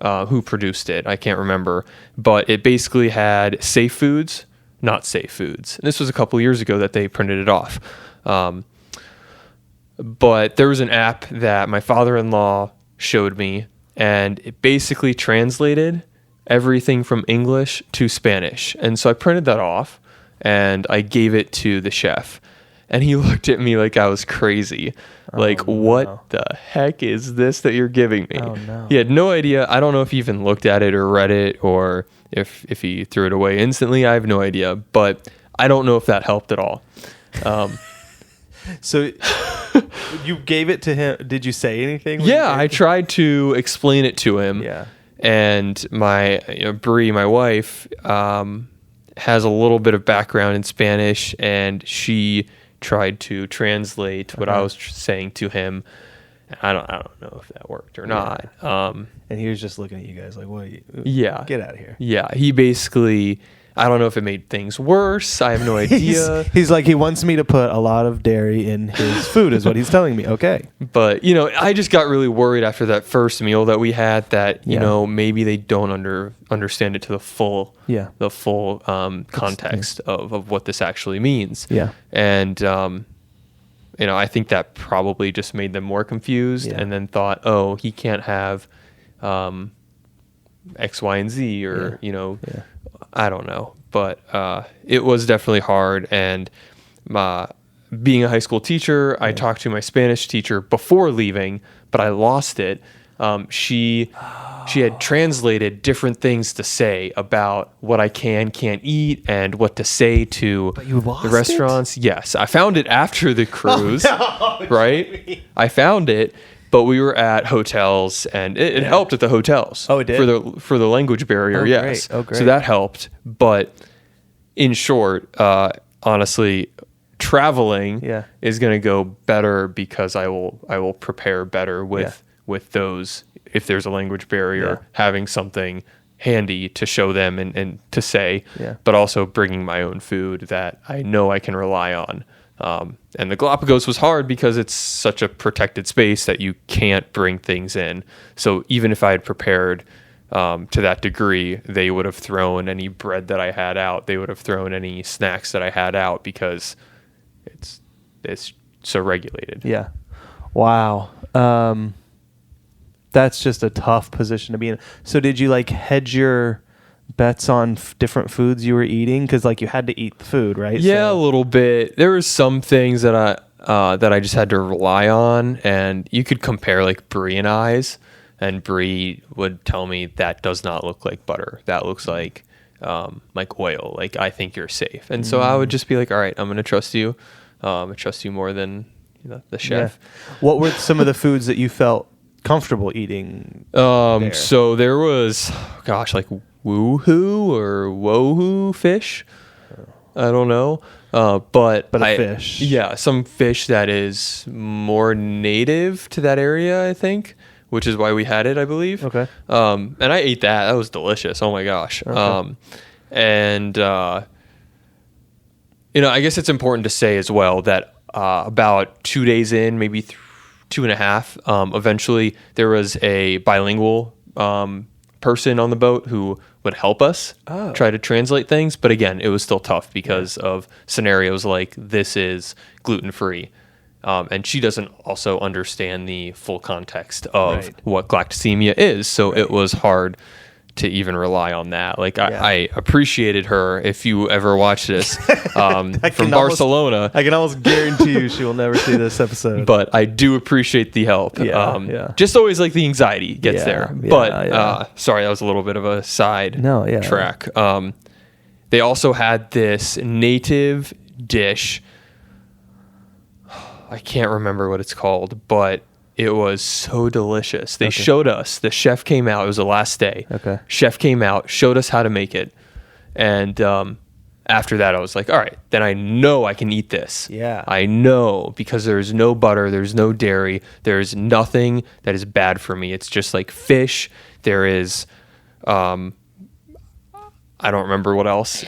who produced it. I can't remember. But it basically had safe foods, not safe foods. And this was a couple years ago that they printed it off. But there was an app that my father-in-law showed me, and it basically translated everything from English to Spanish. And so I printed that off and I gave it to the chef. And he looked at me like I was crazy. What the heck is this that you're giving me? Oh, no. He had no idea. I don't know if he even looked at it or read it, or if he threw it away instantly. I have no idea. But I don't know if that helped at all. So you gave it to him. Did you say anything? Yeah, I tried to explain it to him. Yeah. And my Bree, my wife, has a little bit of background in Spanish, and she tried to translate what I was saying to him. I don't know if that worked or not. And he was just looking at you guys like, "What? Yeah, Get out of here." Yeah, he basically. I don't know if it made things worse. I have no idea. He's like, he wants me to put a lot of dairy in his food, is what he's telling me. Okay. But, I just got really worried after that first meal that we had that, maybe they don't understand it to the full context of what this actually means. Yeah. And, I think that probably just made them more confused and then thought, oh, he can't have X, Y, and Z or, I don't know, but it was definitely hard. And being a high school teacher, I talked to my Spanish teacher before leaving, but I lost it. She had translated different things to say about what I can't eat and what to say to the restaurants. Yes, I found it after the cruise, right? I found it. But we were at hotels, and it helped at the hotels. Oh, it did? For the language barrier, Oh, yes. great. Oh, great. So that helped. But in short, honestly, traveling is going to go better because I will prepare better with those. If there's a language barrier, having something handy to show them and to say, but also bringing my own food that I know I can rely on. And the Galapagos was hard because it's such a protected space that you can't bring things in. So even if I had prepared to that degree, they would have thrown any bread that I had out. They would have thrown any snacks that I had out because it's so regulated. Yeah. Wow. That's just a tough position to be in. So did you hedge your bets on different foods you were eating? Because you had to eat the food, right? Yeah, a little bit. There were some things that I just had to rely on, and you could compare Brie and I's, and Brie would tell me that does not look like butter. That looks like oil. I think you're safe, and so I would just be like, all right, I'm going to trust you. I trust you more than the chef. Yeah. What were some of the foods that you felt comfortable eating? So there was, woohoo or wohoo fish. I don't know. But a fish. Yeah, some fish that is more native to that area, I think, which is why we had it, I believe. Okay. And I ate that. That was delicious. Oh my gosh. Okay. I guess it's important to say as well that about 2 days in, maybe 2.5, eventually there was a bilingual person on the boat who would help us try to translate things. But again, it was still tough because of scenarios like this is gluten-free. And she doesn't also understand the full context of what galactosemia is. So it was hard to even rely on that. I appreciated her. If you ever watch this from Barcelona, I can almost guarantee you she will never see this episode. But I do appreciate the help. Just always the anxiety gets there. Sorry, that was a little bit of a side track. They also had this native dish. I can't remember what it's called, but it was so delicious. They showed us. The chef came out. It was the last day. Okay. Chef came out, showed us how to make it. And after that, I was like, all right, then I know I can eat this. Yeah. I know, because there's no butter, there's no dairy, there's nothing that is bad for me. It's just fish. There is, I don't remember what else.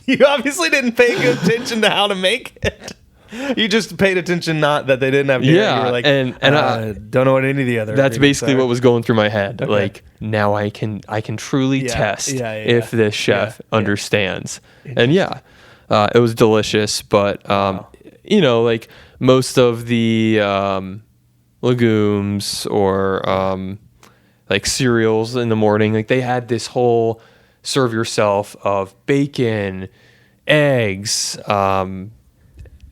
You obviously didn't pay good attention to how to make it. You just paid attention, not that they didn't have dairy. Yeah, you were like, and I don't know what any of the other. That's basically what was going through my head. Okay. Now I can truly test if this chef understands. And it was delicious. But most of the legumes or cereals in the morning, they had this whole serve yourself of bacon, eggs.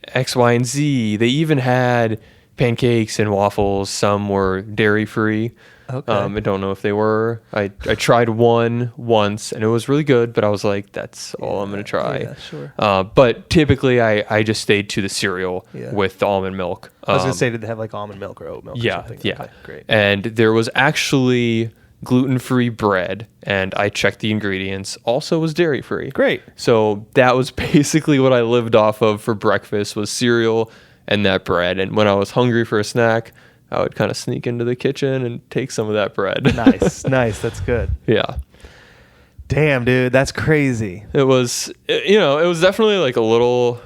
X, Y, and Z. They even had pancakes and waffles. Some were dairy free. Okay. I don't know if they were. I tried one once and it was really good, but I was like, that's all I'm going to try. Yeah, sure. But typically I just stayed to the cereal Yeah. with the almond milk. I was going to say, did they have like almond milk or oat milk? Yeah, or something? yeah. Okay, great. And there was actually gluten-free bread, and I checked the ingredients. Also was dairy-free. Great. So that was basically what I lived off of for breakfast was cereal and that bread. And when I was hungry for a snack, I would kind of sneak into the kitchen and take some of that bread. Nice. That's good. Yeah. Damn, dude, that's crazy. It was, it was definitely like a little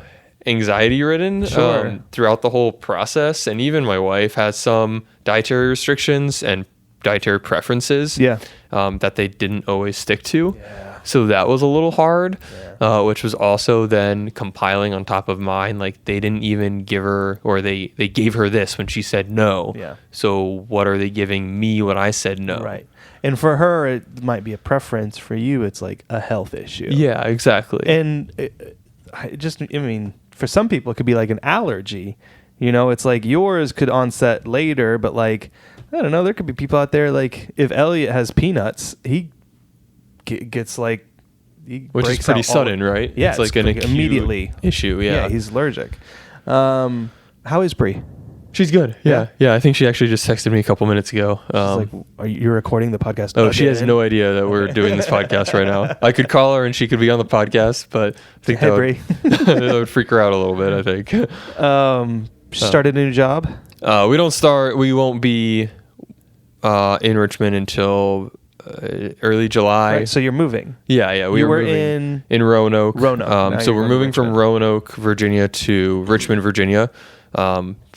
anxiety ridden Sure. throughout the whole process. And even my wife has some dietary restrictions and dietary preferences that they didn't always stick to. Yeah. So that was a little hard, which was also then compiling on top of mine. Like they didn't even give her, or they gave her this when she said no. Yeah. So what are they giving me when I said no? Right. And for her, it might be a preference. For you, it's like a health issue. Yeah, exactly. And for some people, it could be like an allergy. It's like yours could onset later, but like, I don't know, there could be people out there, like if Elliot has peanuts, he gets like, which is pretty sudden, right? Yeah. It's like an acute immediately issue. Yeah. Yeah, he's allergic. How is Bree? She's good. Yeah. I think she actually just texted me a couple minutes ago. She's like, are you recording the podcast? Oh, she has no idea that we're doing this podcast right now. I could call her and she could be on the podcast, but I think Hey, Bree. that would freak her out a little bit, I think. She started a new job? We won't be in Richmond until early July. Right, so you're moving. Yeah. We were moving in Roanoke. Now So you're we're going to moving from Richmond. Roanoke, Virginia to Richmond, Virginia.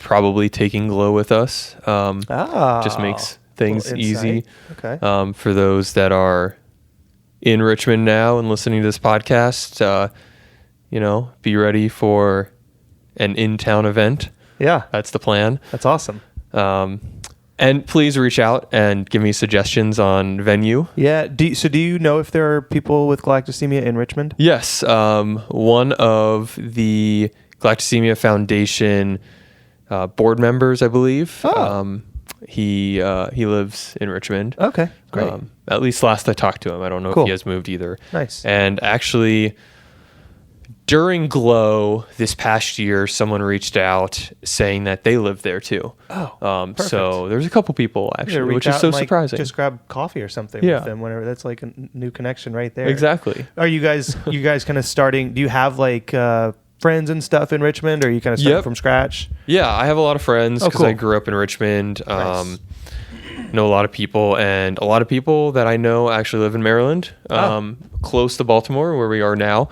Probably taking Glow with us. Just makes things easy. Okay. For those that are in Richmond now and listening to this podcast, be ready for an in-town event. Yeah. That's the plan. That's awesome. And please reach out and give me suggestions on venue. Yeah. Do you know if there are people with galactosemia in Richmond? Yes. One of the Galactosemia Foundation board members, I believe. Oh. He lives in Richmond. Okay. Great. At least last I talked to him. I don't know Cool. if he has moved either. Nice. And actually, during Glow this past year, someone reached out saying that they live there too. Oh, so there's a couple people actually, which is so surprising. Just grab coffee or something Yeah. with them whenever. That's like a new connection right there. Exactly. Are you guys kind of starting? Do you have like friends and stuff in Richmond, or are you kind of starting from scratch? Yeah, I have a lot of friends because cool. I grew up in Richmond. Nice. Know a lot of people, and a lot of people that I know actually live in Maryland, close to Baltimore, where we are now.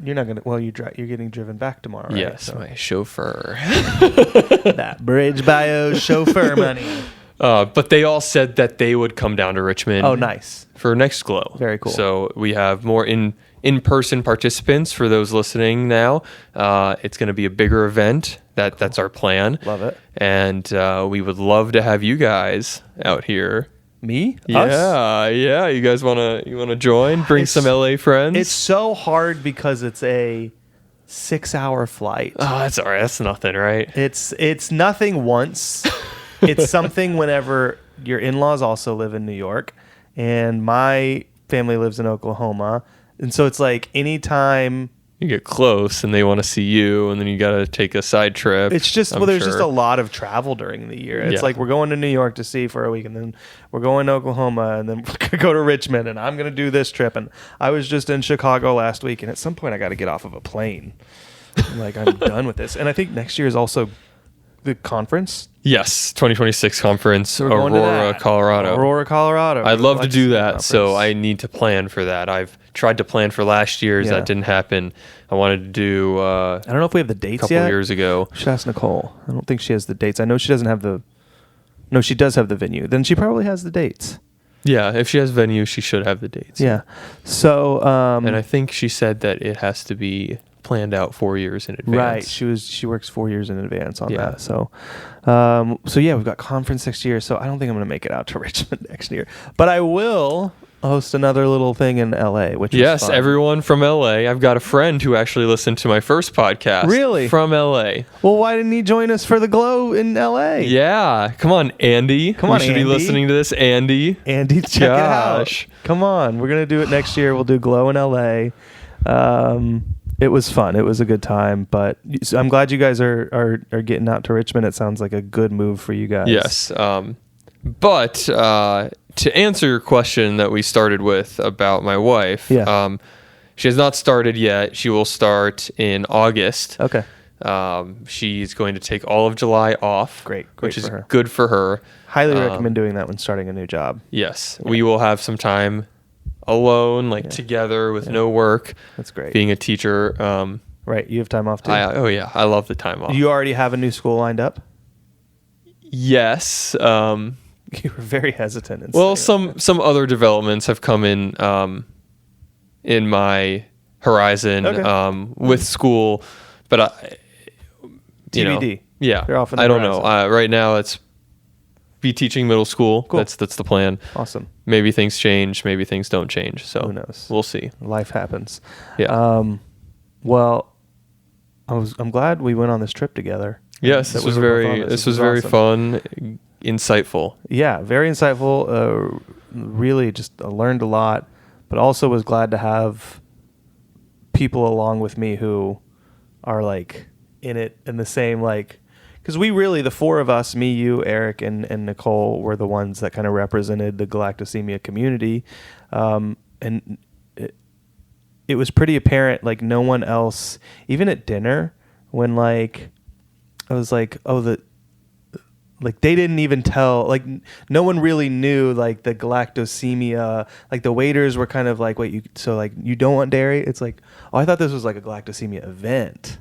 You're not gonna. Well, you're getting driven back tomorrow, right? Yes, my chauffeur. That BridgeBio chauffeur money. But they all said that they would come down to Richmond. Oh, nice. For next Glow. Very cool. So we have more in-person participants for those listening now. It's going to be a bigger event. That's our plan. Love it. And we would love to have you guys out here. Me? Yeah, Us? yeah. You guys wanna join? Bring some LA friends. It's so hard because it's a 6-hour flight. Oh, that's all right. That's nothing, right? It's nothing once. It's something whenever your in-laws also live in New York, and my family lives in Oklahoma, and so it's like anytime You get close and they want to see you, and then you got to take a side trip. it's just I'm there's just sure. a lot of travel during the year. It's Yeah. like we're going to New York to see for a week, and then we're going to Oklahoma, and then we're gonna go to Richmond, and I'm gonna do this trip. And I was just in Chicago last week, and at some point I got to get off of a plane. I'm done with this. And I think next year is also the conference. Yes, 2026 conference, We're going to Aurora, that. Colorado. Aurora, Colorado. I'd love to do Galactosemia that, so conference. I need to plan for that. I've tried to plan for last year's, Yeah. that didn't happen. I wanted to do I don't know if we have the a dates couple yet. years ago. We should ask Nicole. I don't think she has the dates. I know she doesn't have the. No, she does have the venue. Then she probably has the dates. Yeah, if she has venue, she should have the dates. Yeah. So. And I think she said that it has to be planned out 4 years in advance. Right. She works 4 years in advance on Yeah. that. So yeah, we've got conference next year. So I don't think I'm going to make it out to Richmond next year, but I will host another little thing in LA, which Yes, was fun. everyone from LA. I've got a friend who actually listened to my first podcast. Really? From LA. Well, why didn't he join us for the Glow in LA? Yeah. Come on, Andy. Come on, you should be Andy. listening to this, Andy. Andy, check Gosh. it out. Come on. We're going to do it next year. We'll do Glow in LA. It was fun. It was a good time, but I'm glad you guys are getting out to Richmond. It sounds like a good move for you guys. Yes. But to answer your question that we started with about my wife, she has not started yet. She will start in August. Okay. She's going to take all of July off. Great which is for her. good for her. Highly recommend doing that when starting a new job. Yes. We will have some time alone, together with no work. That's great. Being a teacher. Right. You have time off too. I love the time off. You already have a new school lined up? Yes. You were very hesitant. Well, some other developments have come in my horizon with school, but TBD. Yeah, They're off in the I don't horizon. know. Right now, it's be teaching middle school. Cool. That's the plan. Awesome. Maybe things change. Maybe things don't change. So Who knows? We'll see. Life happens. Yeah. Well, I'm glad we went on this trip together. Yes, That this was we were both on very this. this was very awesome. fun, insightful. Yeah, very insightful. Really, just learned a lot, but also was glad to have people along with me who are like in it in the same because we really, the four of us, me, you, Eric, and Nicole, were the ones that kind of represented the Galactosemia community, and it was pretty apparent no one else, even at dinner, when I was like, oh, they didn't even tell, no one really knew the galactosemia. The waiters were kind of wait, you don't want dairy? It's oh, I thought this was a galactosemia event.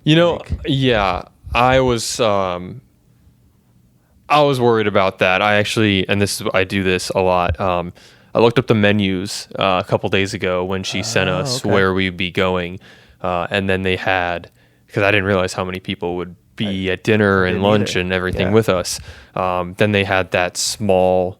Yeah, I was worried about that. I actually, and I do this a lot. I looked up the menus a couple days ago when she sent us where we'd be going, and then they had, because I didn't realize how many people would be at dinner and lunch and everything with us. Then they had that small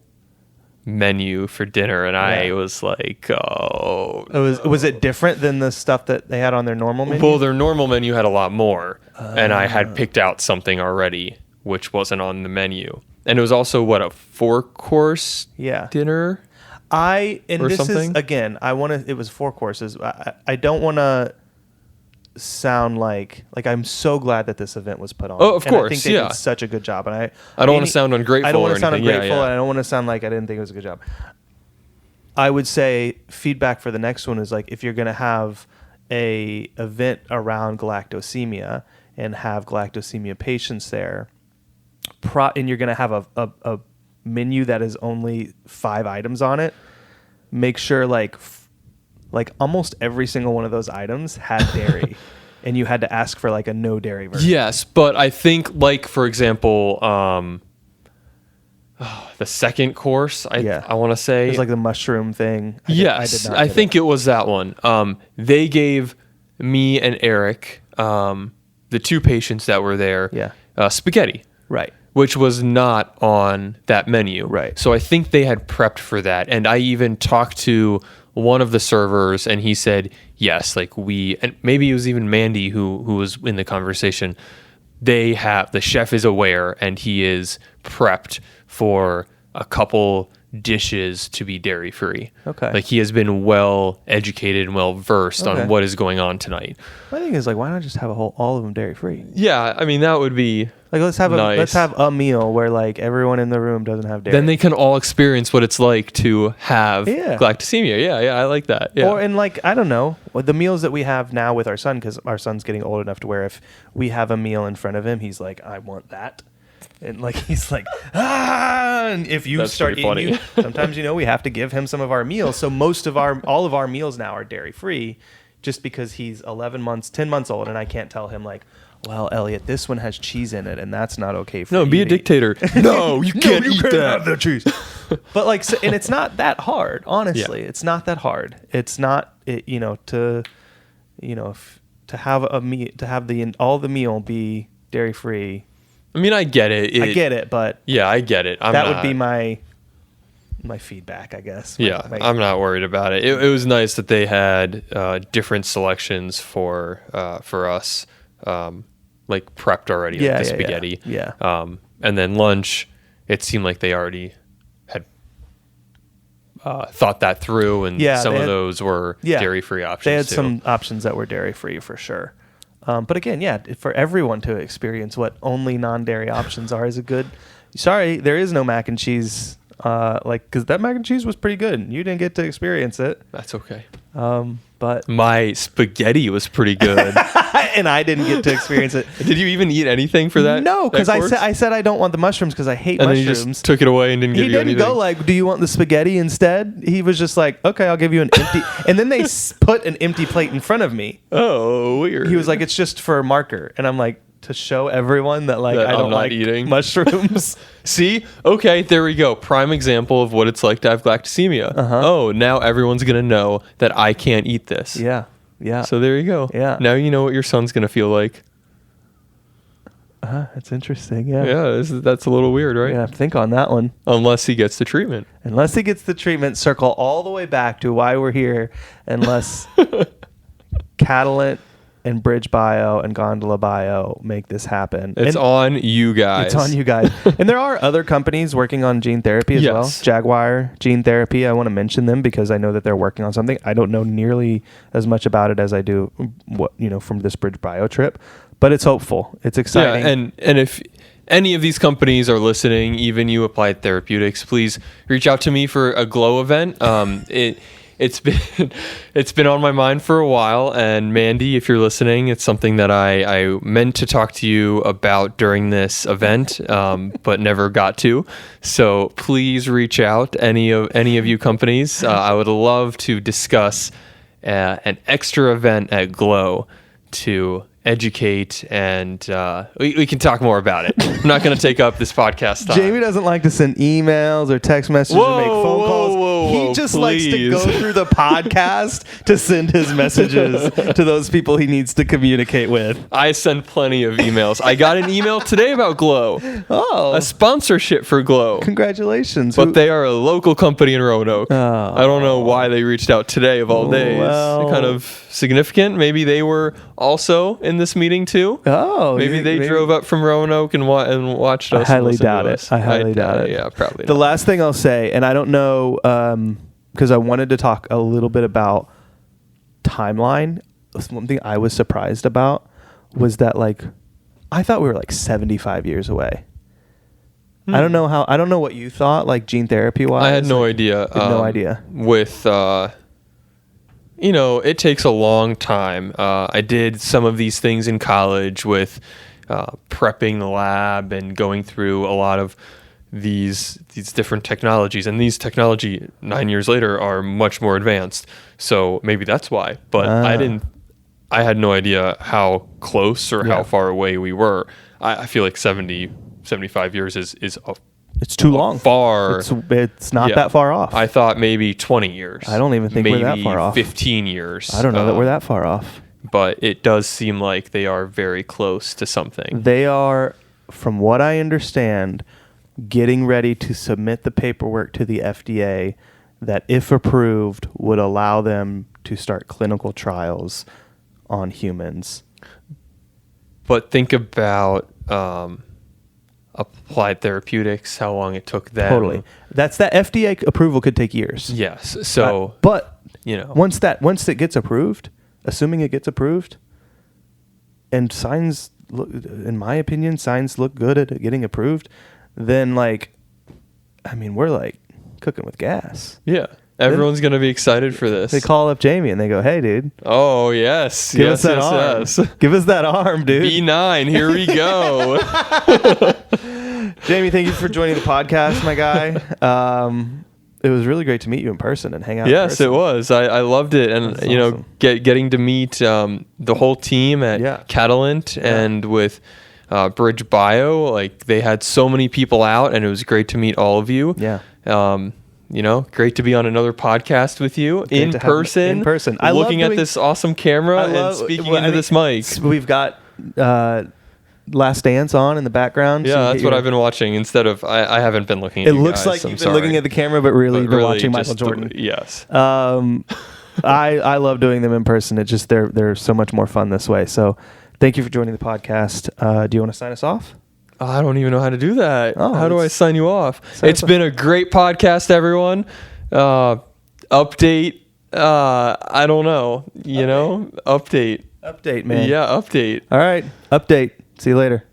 menu for dinner, and I was like, oh. Was it different than the stuff that they had on their normal menu? Well, their normal menu had a lot more, and I had picked out something already, which wasn't on the menu. And it was also, a 4-course dinner? This something? is, again, it was 4 courses. I don't want to sound like I'm so glad that this event was put on. Oh, of course, I think they did such a good job, and I don't want to sound ungrateful. I don't want to sound anything. ungrateful, and I don't want to sound like I didn't think it was a good job. I would say feedback for the next one is if you're going to have a event around galactosemia and have galactosemia patients there, and you're going to have a menu that is only 5 items on it, make sure almost every single one of those items had dairy, and you had to ask for a no dairy version. Yes, but I think for example, the 2nd course, I want to say it's the mushroom thing. I think it was that one. They gave me and Eric, the 2 patients that were there, spaghetti. Right. Which was not on that menu. Right. So I think they had prepped for that. And I even talked to one of the servers, and he said, yes, and maybe it was even Mandy who was in the conversation. The chef is aware, and he is prepped for a couple dishes to be dairy free. Okay. He has been well educated and well versed on what is going on tonight. My thing is why not just have all of them dairy free? Yeah, I mean that would be let's have nice. a meal where everyone in the room doesn't have dairy. Then they can all experience what it's like to have galactosemia. Yeah, I like that. Yeah. Or I don't know, the meals that we have now with our son, because our son's getting old enough to where if we have a meal in front of him, he's I want that. And he's and if you That's start pretty eating, funny. sometimes we have to give him some of our meals. So all of our meals now are dairy free, just because he's 10 months old, and I can't tell him well, Elliot, this one has cheese in it, and that's not okay for you. No, be a dictator. No, you can't eat that. Have the cheese. But and it's not that hard, honestly. Yeah. It's not that hard. It's not to have all the meal be dairy free. I mean, I get it. I get it, but Yeah, I get it. that would be my my feedback, I guess. I'm not worried about it. It was nice that they had different selections for us, like prepped already, like the spaghetti. Yeah. And then lunch, it seemed like they already had thought that through, and some of those were dairy-free options. They had too. some options that were dairy-free for sure. But again, for everyone to experience what only non-dairy options are is a good. Sorry, there is no mac and cheese. Because that mac and cheese was pretty good. You didn't get to experience it. That's okay. But my spaghetti was pretty good, and I didn't get to experience it. Did you even eat anything for that? No, because I said I don't want the mushrooms because I hate mushrooms. And then he just took it away and didn't give you anything. He didn't go like, "Do you want the spaghetti instead?" He was just like, "Okay, I'll give you an empty." And then they put an empty plate in front of me. Oh, weird. He was like, "It's just for a marker," and I'm like, to show everyone that I don't like eating mushrooms. See? Okay, there we go. Prime example of what it's like to have galactosemia. Oh, now everyone's going to know that I can't eat this. Yeah. So there you go. Yeah. Now you know what your son's going to feel like. That's interesting. Yeah. Yeah, that's a little weird, right? Yeah, think on that one. Unless he gets the treatment. Circle all the way back to why we're here. Unless Catalent and BridgeBio and Gondola BIo make this happen. It's on you guys. And there are other companies working on gene therapy as well. Jaguar Gene Therapy. I want to mention them because I know that they're working on something. I don't know nearly as much about it as I do from this BridgeBio trip, but it's hopeful. It's exciting. Yeah, and if any of these companies are listening, even you Applied Therapeutics, please reach out to me for a Glow event. It's been on my mind for a while, and Mandy, if you're listening, it's something that I meant to talk to you about during this event, but never got to. So please reach out, any of you companies. I would love to discuss an extra event at Glow to educate, and we can talk more about it. I'm not going to take up this podcast time. Jamie doesn't like to send emails or text messages or make phone calls. He just likes to go through the podcast to send his messages to those people he needs to communicate with. I send plenty of emails. I got an email today about Glow. Oh. A sponsorship for Glow. Congratulations. But they are a local company in Roanoke. Oh. I don't know why they reached out today of all days. Well. Kind of significant. Maybe they were also in this meeting too. Oh. Maybe they drove up from Roanoke and watched us. I highly doubt it. Yeah, probably not. The last thing I'll say, and I don't know, because I wanted to talk a little bit about timeline. One thing I was surprised about was that I thought we were 75 years away. I don't know what you thought, gene therapy wise. I had no idea. No idea. With it takes a long time. I did some of these things in college with prepping the lab and going through a lot of these different technologies, and these technology 9 years later are much more advanced. So maybe that's why. But I had no idea how close or how far away we were. I feel like 75 years is it's too long. Far. It's not that far off. I thought maybe 20 years. I don't even think we're that far off. 15 years. I don't know that we're that far off. But it does seem like they are very close to something. They are, from what I understand, getting ready to submit the paperwork to the FDA that, if approved, would allow them to start clinical trials on humans. But think about Applied Therapeutics, how long it took them. Totally. That FDA approval could take years. Yes. So, but once it gets approved, assuming it gets approved, and signs look, in my opinion, signs look good at it getting approved, then we're cooking with gas. Yeah. Everyone's going to be excited for this. They call up Jamie and they go, "Hey, dude. Oh, yes. Give us that arm. Give us that arm, dude. B9, here we go." Jamie, thank you for joining the podcast, my guy. It was really great to meet you in person and hang out. Yes, it was. I loved it. And, awesome. Getting to meet the whole team at Catalent and with BridgeBio, they had so many people out, and it was great to meet all of you. Yeah. Great to be on another podcast with you in person. In person. Looking at this awesome camera and speaking into this mic. We've got Last Dance on in the background. Yeah, so that's what I've been watching instead of. I haven't been looking at It you looks guys, like I'm you've been sorry. looking at the camera, but really you've been watching Michael just Jordan. Yes. I love doing them in person. It's just they're so much more fun this way. So thank you for joining the podcast. Do you want to sign us off? I don't even know how to do that. Oh, how do I sign you off? It's been a great podcast, everyone. Update. I don't know. Update. Update, man. Yeah, update. All right. Update. See you later.